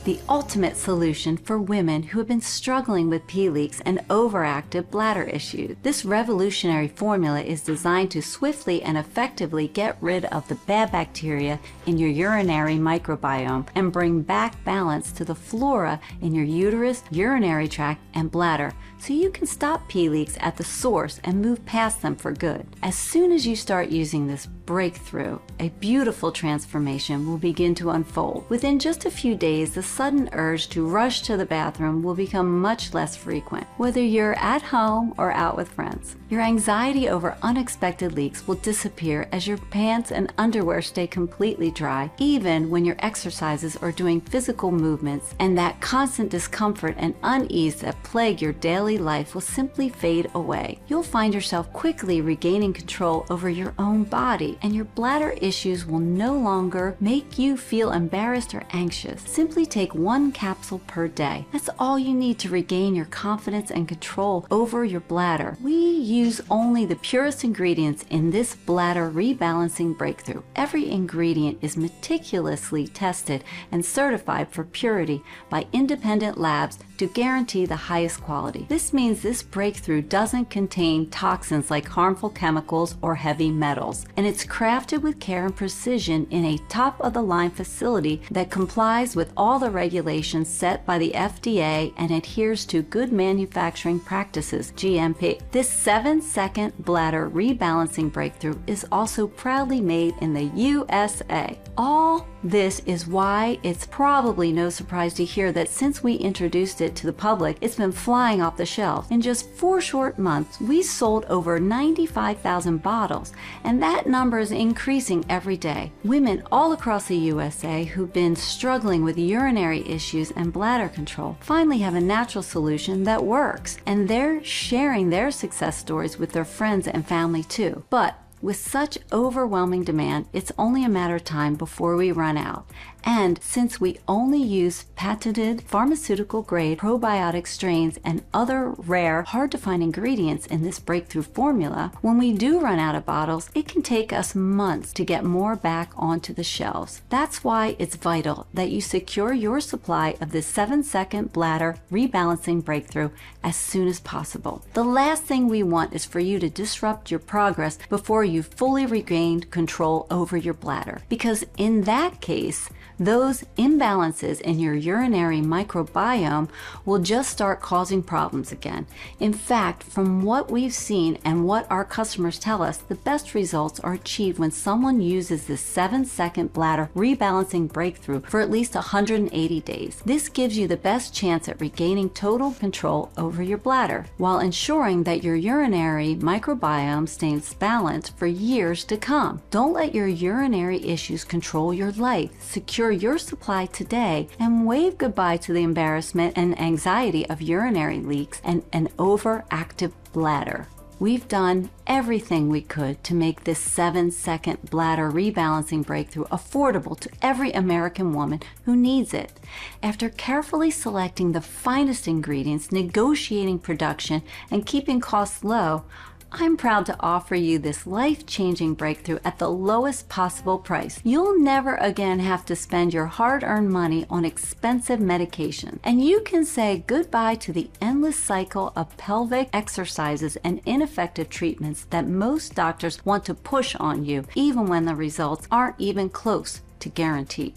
the ultimate solution for women who have been struggling with pee leaks and overactive bladder issues. This revolutionary formula is designed to swiftly and effectively get rid of the bad bacteria in your urinary microbiome and bring back balance to the flora in your uterus, urinary tract, and bladder, so you can stop pee leaks at the source and move past them for good. As soon as you start using this breakthrough, a beautiful transformation will begin to unfold. Within just a few days, the sudden urge to rush to the bathroom will become much less frequent, whether you're at home or out with friends. Your anxiety over unexpected leaks will disappear as your pants and underwear stay completely dry, even when your exercises or doing physical movements, and that constant discomfort and unease that plague your daily life will simply fade away. You'll find yourself quickly regaining control over your own body, and your bladder issues will no longer make you feel embarrassed or anxious. Simply take 1 capsule per day. That's all you need to regain your confidence and control over your bladder. We use only the purest ingredients in this bladder rebalancing breakthrough. Every ingredient is meticulously tested and certified for purity by independent labs to guarantee the highest quality. This means this breakthrough doesn't contain toxins like harmful chemicals or heavy metals, and it's crafted with care and precision in a top-of-the-line facility that complies with all the regulations set by the FDA and adheres to good manufacturing practices, GMP. This 7-second bladder rebalancing breakthrough is also proudly made in the USA. All this is why it's probably no surprise to hear that since we introduced it to the public, it's been flying off the shelves. In just 4 short months, we sold over 95,000 bottles, and that number is increasing every day. Women all across the USA who've been struggling with urinary issues and bladder control finally have a natural solution that works, and they're sharing their success stories with their friends and family too. But with such overwhelming demand, it's only a matter of time before we run out. And since we only use patented pharmaceutical-grade probiotic strains and other rare, hard-to-find ingredients in this breakthrough formula, when we do run out of bottles, it can take us months to get more back onto the shelves. That's why it's vital that you secure your supply of this 7-second bladder rebalancing breakthrough as soon as possible. The last thing we want is for you to disrupt your progress before you've fully regained control over your bladder, because in that case, those imbalances in your urinary microbiome will just start causing problems again. In fact, from what we've seen and what our customers tell us, the best results are achieved when someone uses this 7-second bladder rebalancing breakthrough for at least 180 days. This gives you the best chance at regaining total control over your bladder, while ensuring that your urinary microbiome stays balanced for years to come. Don't let your urinary issues control your life. Secure your supply today and wave goodbye to the embarrassment and anxiety of urinary leaks and an overactive bladder. We've done everything we could to make this 7-second bladder rebalancing breakthrough affordable to every American woman who needs it. After carefully selecting the finest ingredients, negotiating production, and keeping costs low, I'm proud to offer you this life-changing breakthrough at the lowest possible price. You'll never again have to spend your hard-earned money on expensive medication. And you can say goodbye to the endless cycle of pelvic exercises and ineffective treatments that most doctors want to push on you, even when the results aren't even close to guaranteed.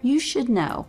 You should know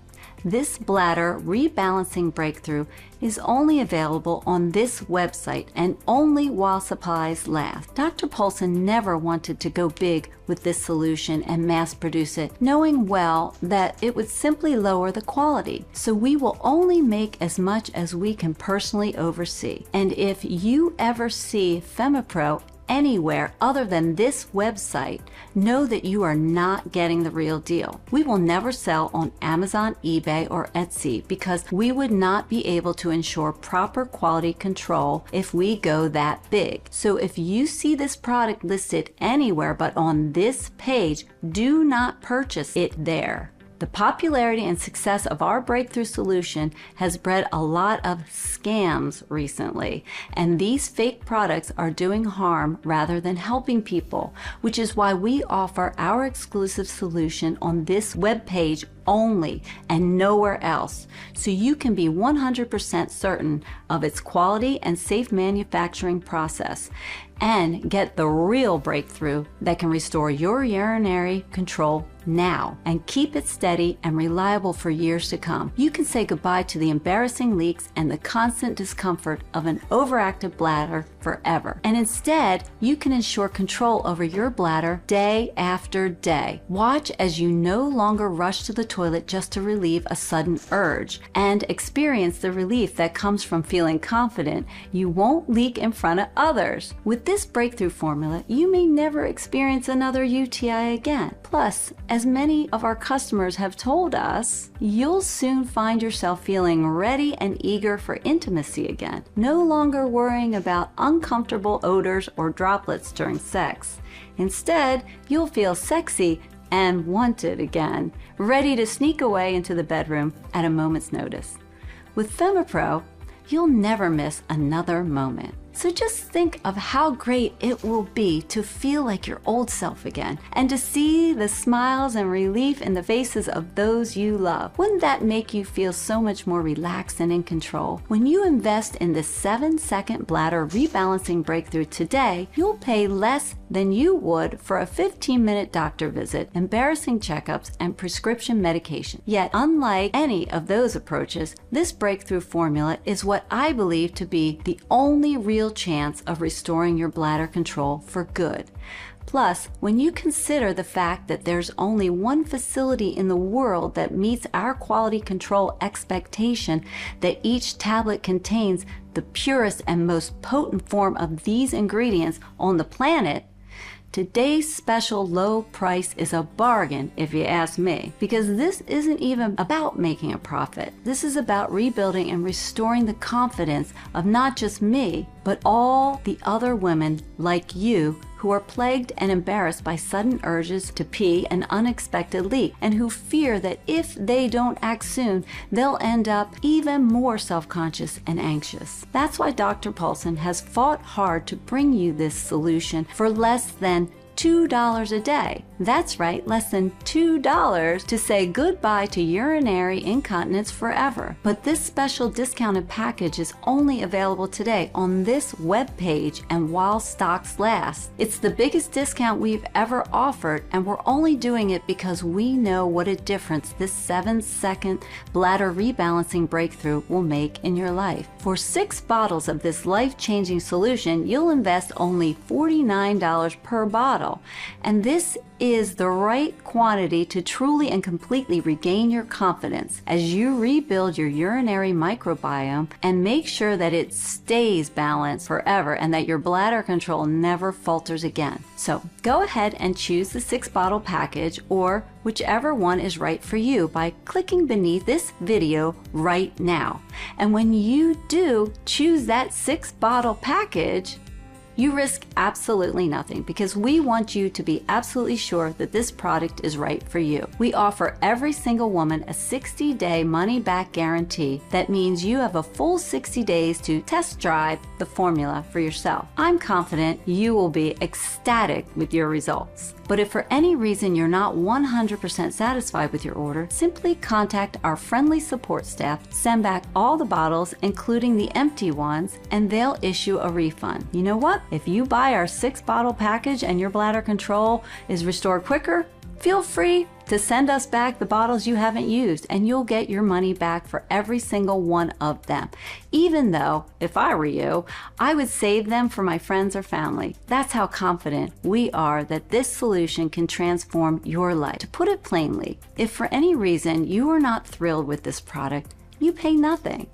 this bladder rebalancing breakthrough is only available on this website and only while supplies last. Dr. Paulson never wanted to go big with this solution and mass produce it, knowing well that it would simply lower the quality. So we will only make as much as we can personally oversee. And if you ever see FemiPro anywhere other than this website, know that you are not getting the real deal. We will never sell on Amazon, eBay, or Etsy because we would not be able to ensure proper quality control if we go that big. So if you see this product listed anywhere but on this page, do not purchase it there. The popularity and success of our breakthrough solution has bred a lot of scams recently, and these fake products are doing harm rather than helping people, which is why we offer our exclusive solution on this webpage only and nowhere else, so you can be 100% certain of its quality and safe manufacturing process and get the real breakthrough that can restore your urinary control now and keep it steady and reliable for years to come. You can say goodbye to the embarrassing leaks and the constant discomfort of an overactive bladder forever. And instead, you can ensure control over your bladder day after day. Watch as you no longer rush to the toilet just to relieve a sudden urge and experience the relief that comes from feeling confident you won't leak in front of others. With this breakthrough formula, you may never experience another UTI again. Plus, as many of our customers have told us, you'll soon find yourself feeling ready and eager for intimacy again, no longer worrying about uncomfortable odors or droplets during sex. Instead, you'll feel sexy and wanted again, ready to sneak away into the bedroom at a moment's notice. With FemiPro, you'll never miss another moment. So just think of how great it will be to feel like your old self again and to see the smiles and relief in the faces of those you love. Wouldn't that make you feel so much more relaxed and in control? When you invest in this 7-second bladder rebalancing breakthrough today, you'll pay less than you would for a 15-minute doctor visit, embarrassing checkups, and prescription medication. Yet, unlike any of those approaches, this breakthrough formula is what I believe to be the only real chance of restoring your bladder control for good. Plus, when you consider the fact that there's only one facility in the world that meets our quality control expectation that each tablet contains the purest and most potent form of these ingredients on the planet, today's special low price is a bargain if you ask me, because this isn't even about making a profit. This is about rebuilding and restoring the confidence of not just me, but all the other women like you who are plagued and embarrassed by sudden urges to pee and unexpected leak, and who fear that if they don't act soon, they'll end up even more self-conscious and anxious. That's why Dr. Paulson has fought hard to bring you this solution for less than $2 a day. That's right, less than $2 to say goodbye to urinary incontinence forever. But this special discounted package is only available today on this webpage and while stocks last. It's the biggest discount we've ever offered, and we're only doing it because we know what a difference this 7-second bladder rebalancing breakthrough will make in your life. For 6 bottles of this life-changing solution, you'll invest only $49 per bottle. And this is the right quantity to truly and completely regain your confidence as you rebuild your urinary microbiome and make sure that it stays balanced forever and that your bladder control never falters again. So go ahead and choose the 6-bottle package or whichever one is right for you by clicking beneath this video right now. And when you do choose that 6-bottle package, You risk absolutely nothing because we want you to be absolutely sure that this product is right for you. We offer every single woman a 60-day money-back guarantee. That means you have a full 60 days to test drive the formula for yourself. I'm confident you will be ecstatic with your results. But if for any reason you're not 100% satisfied with your order, simply contact our friendly support staff, send back all the bottles, including the empty ones, and they'll issue a refund. You know what? If you buy our 6-bottle package and your bladder control is restored quicker, feel free to send us back the bottles you haven't used and you'll get your money back for every single one of them. Even though, if I were you, I would save them for my friends or family. That's how confident we are that this solution can transform your life. To put it plainly, if for any reason you are not thrilled with this product, you pay nothing.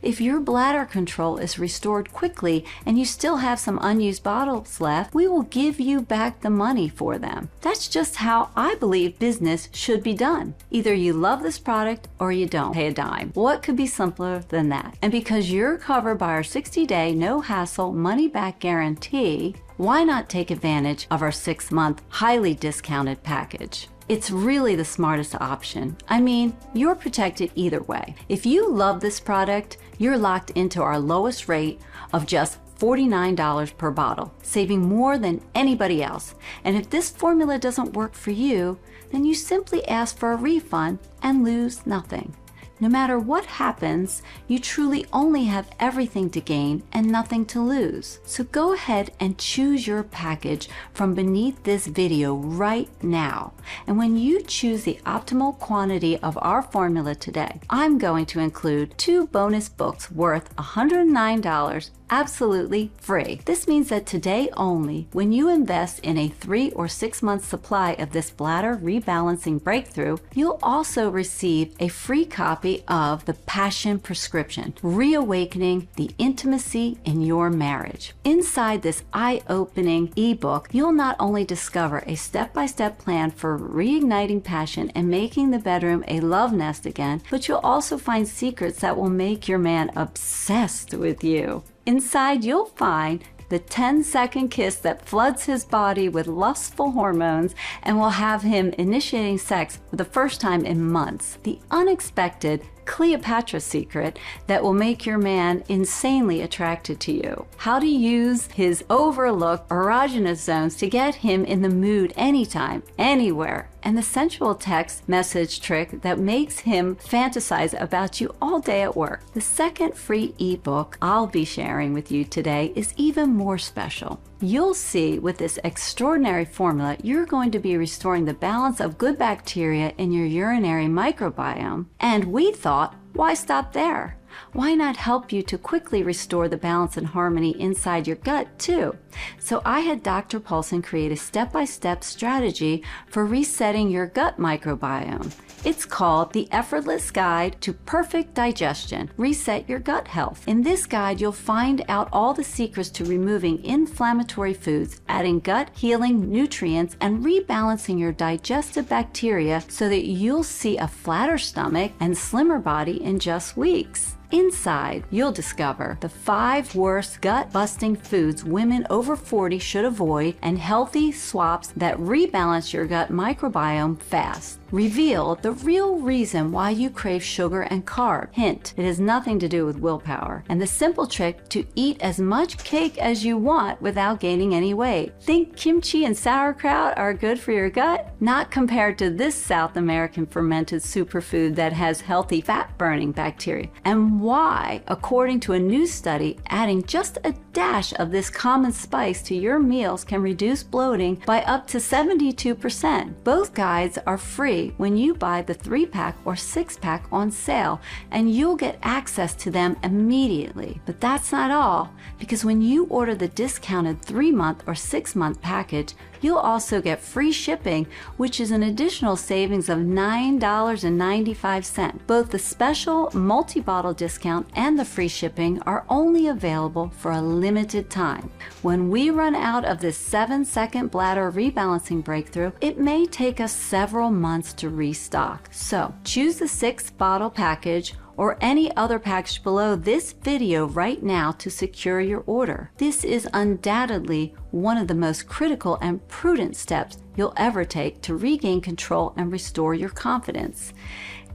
If your bladder control is restored quickly and you still have some unused bottles left, we will give you back the money for them. That's just how I believe business should be done. Either you love this product or you don't pay a dime. What could be simpler than that? And because you're covered by our 60-day no-hassle money-back guarantee, why not take advantage of our 6-month highly discounted package? It's really the smartest option. I mean, you're protected either way. If you love this product, you're locked into our lowest rate of just $49 per bottle, saving more than anybody else. And if this formula doesn't work for you, then you simply ask for a refund and lose nothing. No matter what happens, you truly only have everything to gain and nothing to lose. So go ahead and choose your package from beneath this video right now. And when you choose the optimal quantity of our formula today, I'm going to include 2 bonus books worth $109 absolutely free. This means that today only, when you invest in a 3 or 6 month supply of this bladder rebalancing breakthrough, you'll also receive a free copy of the Passion Prescription, Reawakening the Intimacy in Your Marriage. Inside this eye-opening ebook, you'll not only discover a step-by-step plan for reigniting passion and making the bedroom a love nest again, but you'll also find secrets that will make your man obsessed with you. Inside, you'll find the 10-second kiss that floods his body with lustful hormones and will have him initiating sex for the first time in months. The unexpected Cleopatra secret that will make your man insanely attracted to you. How to use his overlooked erogenous zones to get him in the mood anytime, anywhere. And the sensual text message trick that makes him fantasize about you all day at work. The second free ebook I'll be sharing with you today is even more special. You'll see with this extraordinary formula, you're going to be restoring the balance of good bacteria in your urinary microbiome. And we thought, why stop there? Why not help you to quickly restore the balance and harmony inside your gut too? So I had Dr. Paulson create a step-by-step strategy for resetting your gut microbiome. It's called The Effortless Guide to Perfect Digestion. Reset your gut health. In this guide, you'll find out all the secrets to removing inflammatory foods, adding gut healing nutrients, and rebalancing your digestive bacteria so that you'll see a flatter stomach and slimmer body in just weeks. Inside, you'll discover the 5 worst gut-busting foods women over 40 should avoid and healthy swaps that rebalance your gut microbiome fast. Reveal the real reason why you crave sugar and carb. Hint, it has nothing to do with willpower. And the simple trick to eat as much cake as you want without gaining any weight. Think kimchi and sauerkraut are good for your gut? Not compared to this South American fermented superfood that has healthy fat-burning bacteria. And why, according to a new study, adding just a dash of this common spice to your meals can reduce bloating by up to 72%. Both guides are free when you buy the 3-pack or 6-pack on sale, and you'll get access to them immediately. But that's not all, because when you order the discounted 3-month or 6-month package, you'll also get free shipping, which is an additional savings of $9.95. Both the special multi-bottle discount and the free shipping are only available for a limited time. When we run out of this 7-second bladder rebalancing breakthrough, it may take us several months to restock. So choose the 6-bottle package or any other package below this video right now to secure your order. This is undoubtedly one of the most critical and prudent steps you'll ever take to regain control and restore your confidence.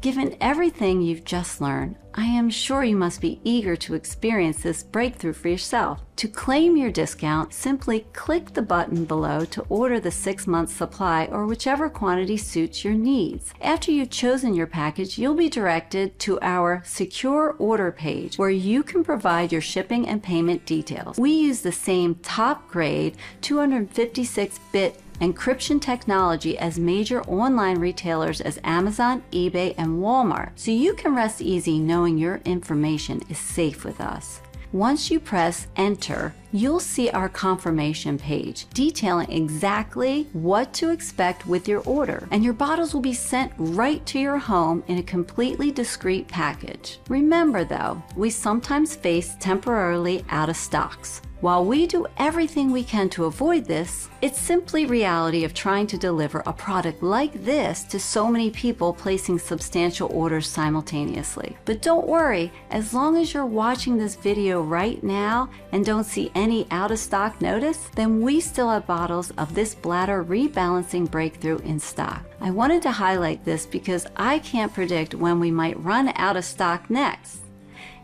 Given everything you've just learned, I am sure you must be eager to experience this breakthrough for yourself. To claim your discount, simply click the button below to order the 6-month supply or whichever quantity suits your needs. After you've chosen your package, you'll be directed to our secure order page where you can provide your shipping and payment details. We use the same top grade 256-bit encryption technology as major online retailers as Amazon, eBay, and Walmart, so you can rest easy knowing your information is safe with us. Once you press enter, you'll see our confirmation page detailing exactly what to expect with your order, and your bottles will be sent right to your home in a completely discreet package. Remember though, we sometimes face temporarily out of stocks. While we do everything we can to avoid this, it's simply reality of trying to deliver a product like this to so many people placing substantial orders simultaneously. But don't worry, as long as you're watching this video right now and don't see any out of stock notice, then we still have bottles of this bladder rebalancing breakthrough in stock. I wanted to highlight this because I can't predict when we might run out of stock next.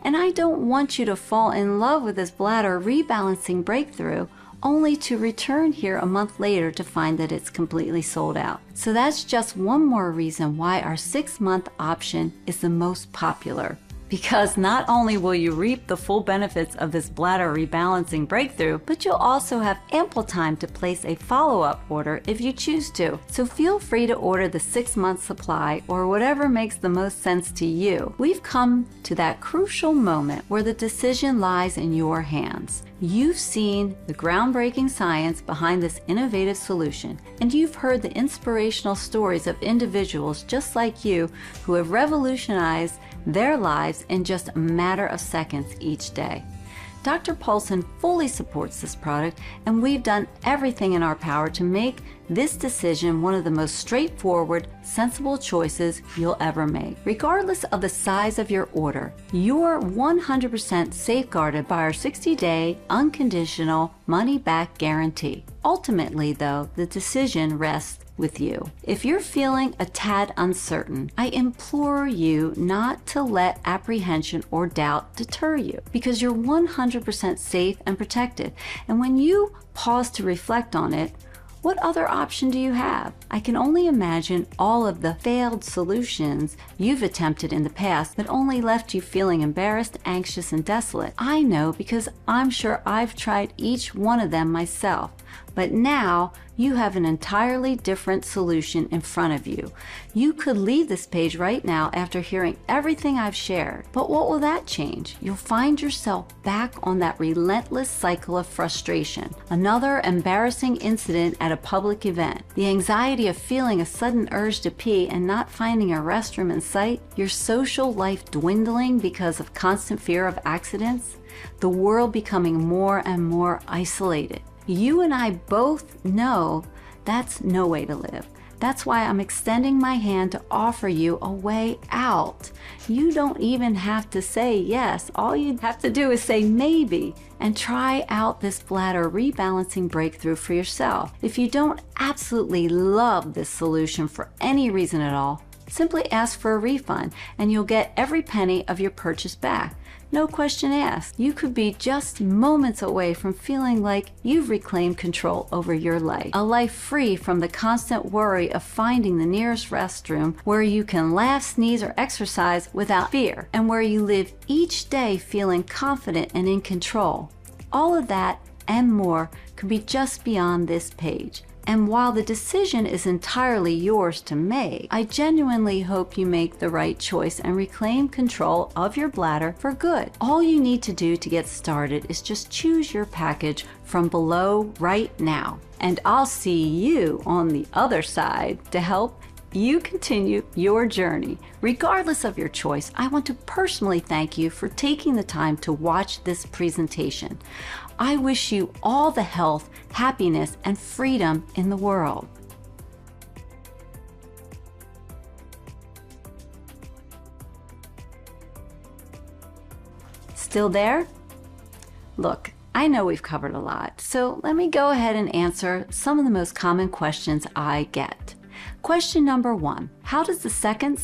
And I don't want you to fall in love with this bladder rebalancing breakthrough only to return here a month later to find that it's completely sold out. So that's just one more reason why our 6-month option is the most popular. Because not only will you reap the full benefits of this bladder rebalancing breakthrough, but you'll also have ample time to place a follow-up order if you choose to. So feel free to order the 6-month supply or whatever makes the most sense to you. We've come to that crucial moment where the decision lies in your hands. You've seen the groundbreaking science behind this innovative solution, and you've heard the inspirational stories of individuals just like you who have revolutionized their lives in just a matter of seconds each day. Dr. Paulson fully supports this product, and we've done everything in our power to make this decision one of the most straightforward, sensible choices you'll ever make. Regardless of the size of your order, you're 100% safeguarded by our 60-day unconditional money-back guarantee. Ultimately, though, the decision rests with you. If you're feeling a tad uncertain, I implore you not to let apprehension or doubt deter you, because you're 100% safe and protected. And when you pause to reflect on it, what other option do you have? I can only imagine all of the failed solutions you've attempted in the past that only left you feeling embarrassed, anxious, and desolate. I know because I'm sure I've tried each one of them myself. But now you have an entirely different solution in front of you. You could leave this page right now after hearing everything I've shared. But what will that change? You'll find yourself back on that relentless cycle of frustration. Another embarrassing incident at a public event. The anxiety of feeling a sudden urge to pee and not finding a restroom in sight. Your social life dwindling because of constant fear of accidents. The world becoming more and more isolated. You and I both know that's no way to live. That's why I'm extending my hand to offer you a way out. You don't even have to say yes. All you have to do is say maybe and try out this bladder rebalancing breakthrough for yourself. If you don't absolutely love this solution for any reason at all, simply ask for a refund and you'll get every penny of your purchase back. No question asked. You could be just moments away from feeling like you've reclaimed control over your life. A life free from the constant worry of finding the nearest restroom where you can laugh, sneeze, or exercise without fear, and where you live each day feeling confident and in control. All of that and more could be just beyond this page. And while the decision is entirely yours to make, I genuinely hope you make the right choice and reclaim control of your bladder for good. All you need to do to get started is just choose your package from below right now. And I'll see you on the other side to help you continue your journey. Regardless of your choice, I want to personally thank you for taking the time to watch this presentation. I wish you all the health, happiness, and freedom in the world. Still there? Look, I know we've covered a lot, so let me go ahead and answer some of the most common questions I get. Question number 1, how does the second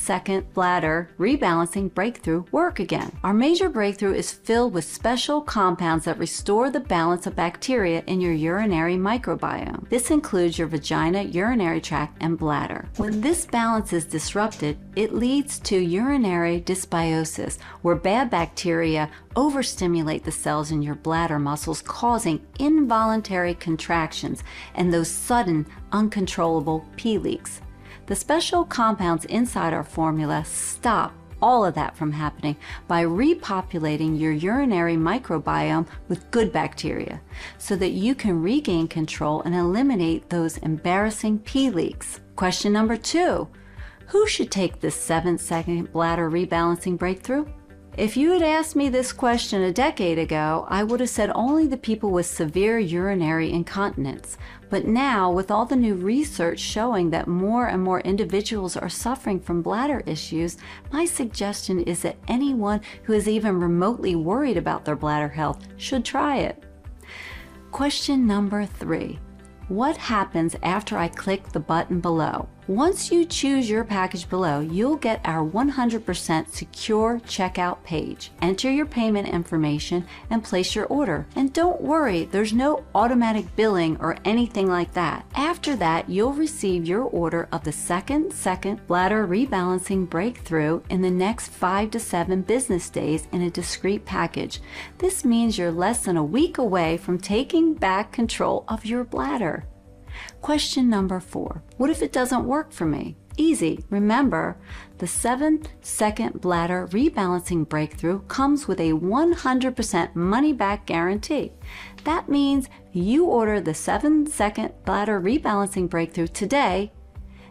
bladder rebalancing breakthrough work again? Our major breakthrough is filled with special compounds that restore the balance of bacteria in your urinary microbiome. This includes your vagina, urinary tract, and bladder. When this balance is disrupted, it leads to urinary dysbiosis, where bad bacteria overstimulate the cells in your bladder muscles, causing involuntary contractions and those sudden, uncontrollable pee leaks. The special compounds inside our formula stop all of that from happening by repopulating your urinary microbiome with good bacteria so that you can regain control and eliminate those embarrassing pee leaks. Question number 2, who should take this 7-second bladder rebalancing breakthrough? If you had asked me this question a decade ago, I would have said only the people with severe urinary incontinence. But now, with all the new research showing that more and more individuals are suffering from bladder issues, my suggestion is that anyone who is even remotely worried about their bladder health should try it. Question number 3. What happens after I click the button below? Once you choose your package below, you'll get our 100% secure checkout page. Enter your payment information and place your order. And don't worry, there's no automatic billing or anything like that. After that, you'll receive your order of the second bladder rebalancing breakthrough in the next 5 to 7 business days in a discrete package. This means you're less than a week away from taking back control of your bladder. Question number 4. What if it doesn't work for me? Easy. Remember, the 7-second bladder rebalancing breakthrough comes with a 100% money-back guarantee. That means you order the 7-second bladder rebalancing breakthrough today,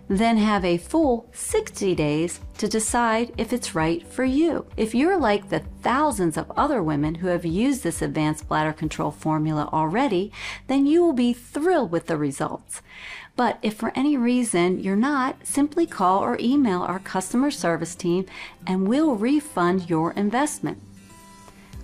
then have a full 60 days to decide if it's right for you. If you're like the thousands of other women who have used this advanced bladder control formula already, then you will be thrilled with the results. But if for any reason you're not, simply call or email our customer service team and we'll refund your investment.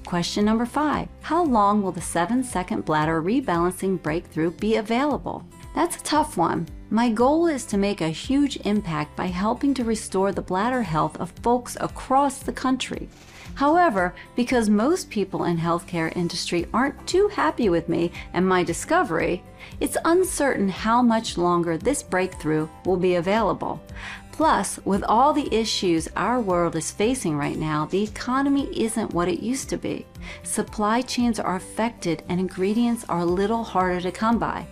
Question number 5. How long will the 7-second bladder rebalancing breakthrough be available? That's a tough one. My goal is to make a huge impact by helping to restore the bladder health of folks across the country. However, because most people in healthcare industry aren't too happy with me and my discovery, it's uncertain how much longer this breakthrough will be available. Plus, with all the issues our world is facing right now, the economy isn't what it used to be. Supply chains are affected and ingredients are a little harder to come by.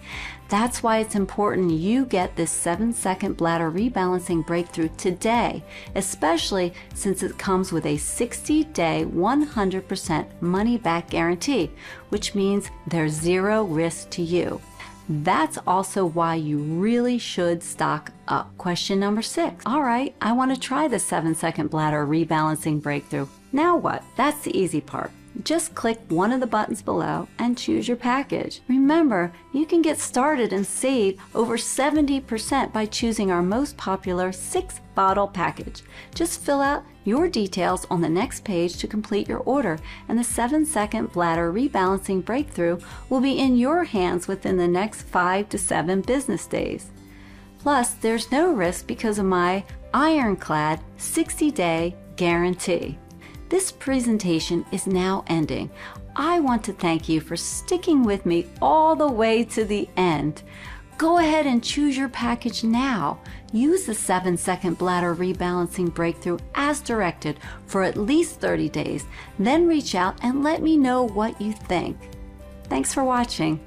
That's why it's important you get this 7-second bladder rebalancing breakthrough today, especially since it comes with a 60-day 100% money-back guarantee, which means there's zero risk to you. That's also why you really should stock up. Question number 6. All right, I want to try the 7-second bladder rebalancing breakthrough. Now what? That's the easy part. Just click one of the buttons below and choose your package. Remember, you can get started and save over 70% by choosing our most popular 6-bottle package. Just fill out your details on the next page to complete your order, and the 7-second bladder rebalancing breakthrough will be in your hands within the next 5 to 7 business days. Plus, there's no risk because of my ironclad 60-day guarantee. This presentation is now ending. I want to thank you for sticking with me all the way to the end. Go ahead and choose your package now. Use the 7-second bladder rebalancing breakthrough as directed for at least 30 days. Then reach out and let me know what you think. Thanks for watching.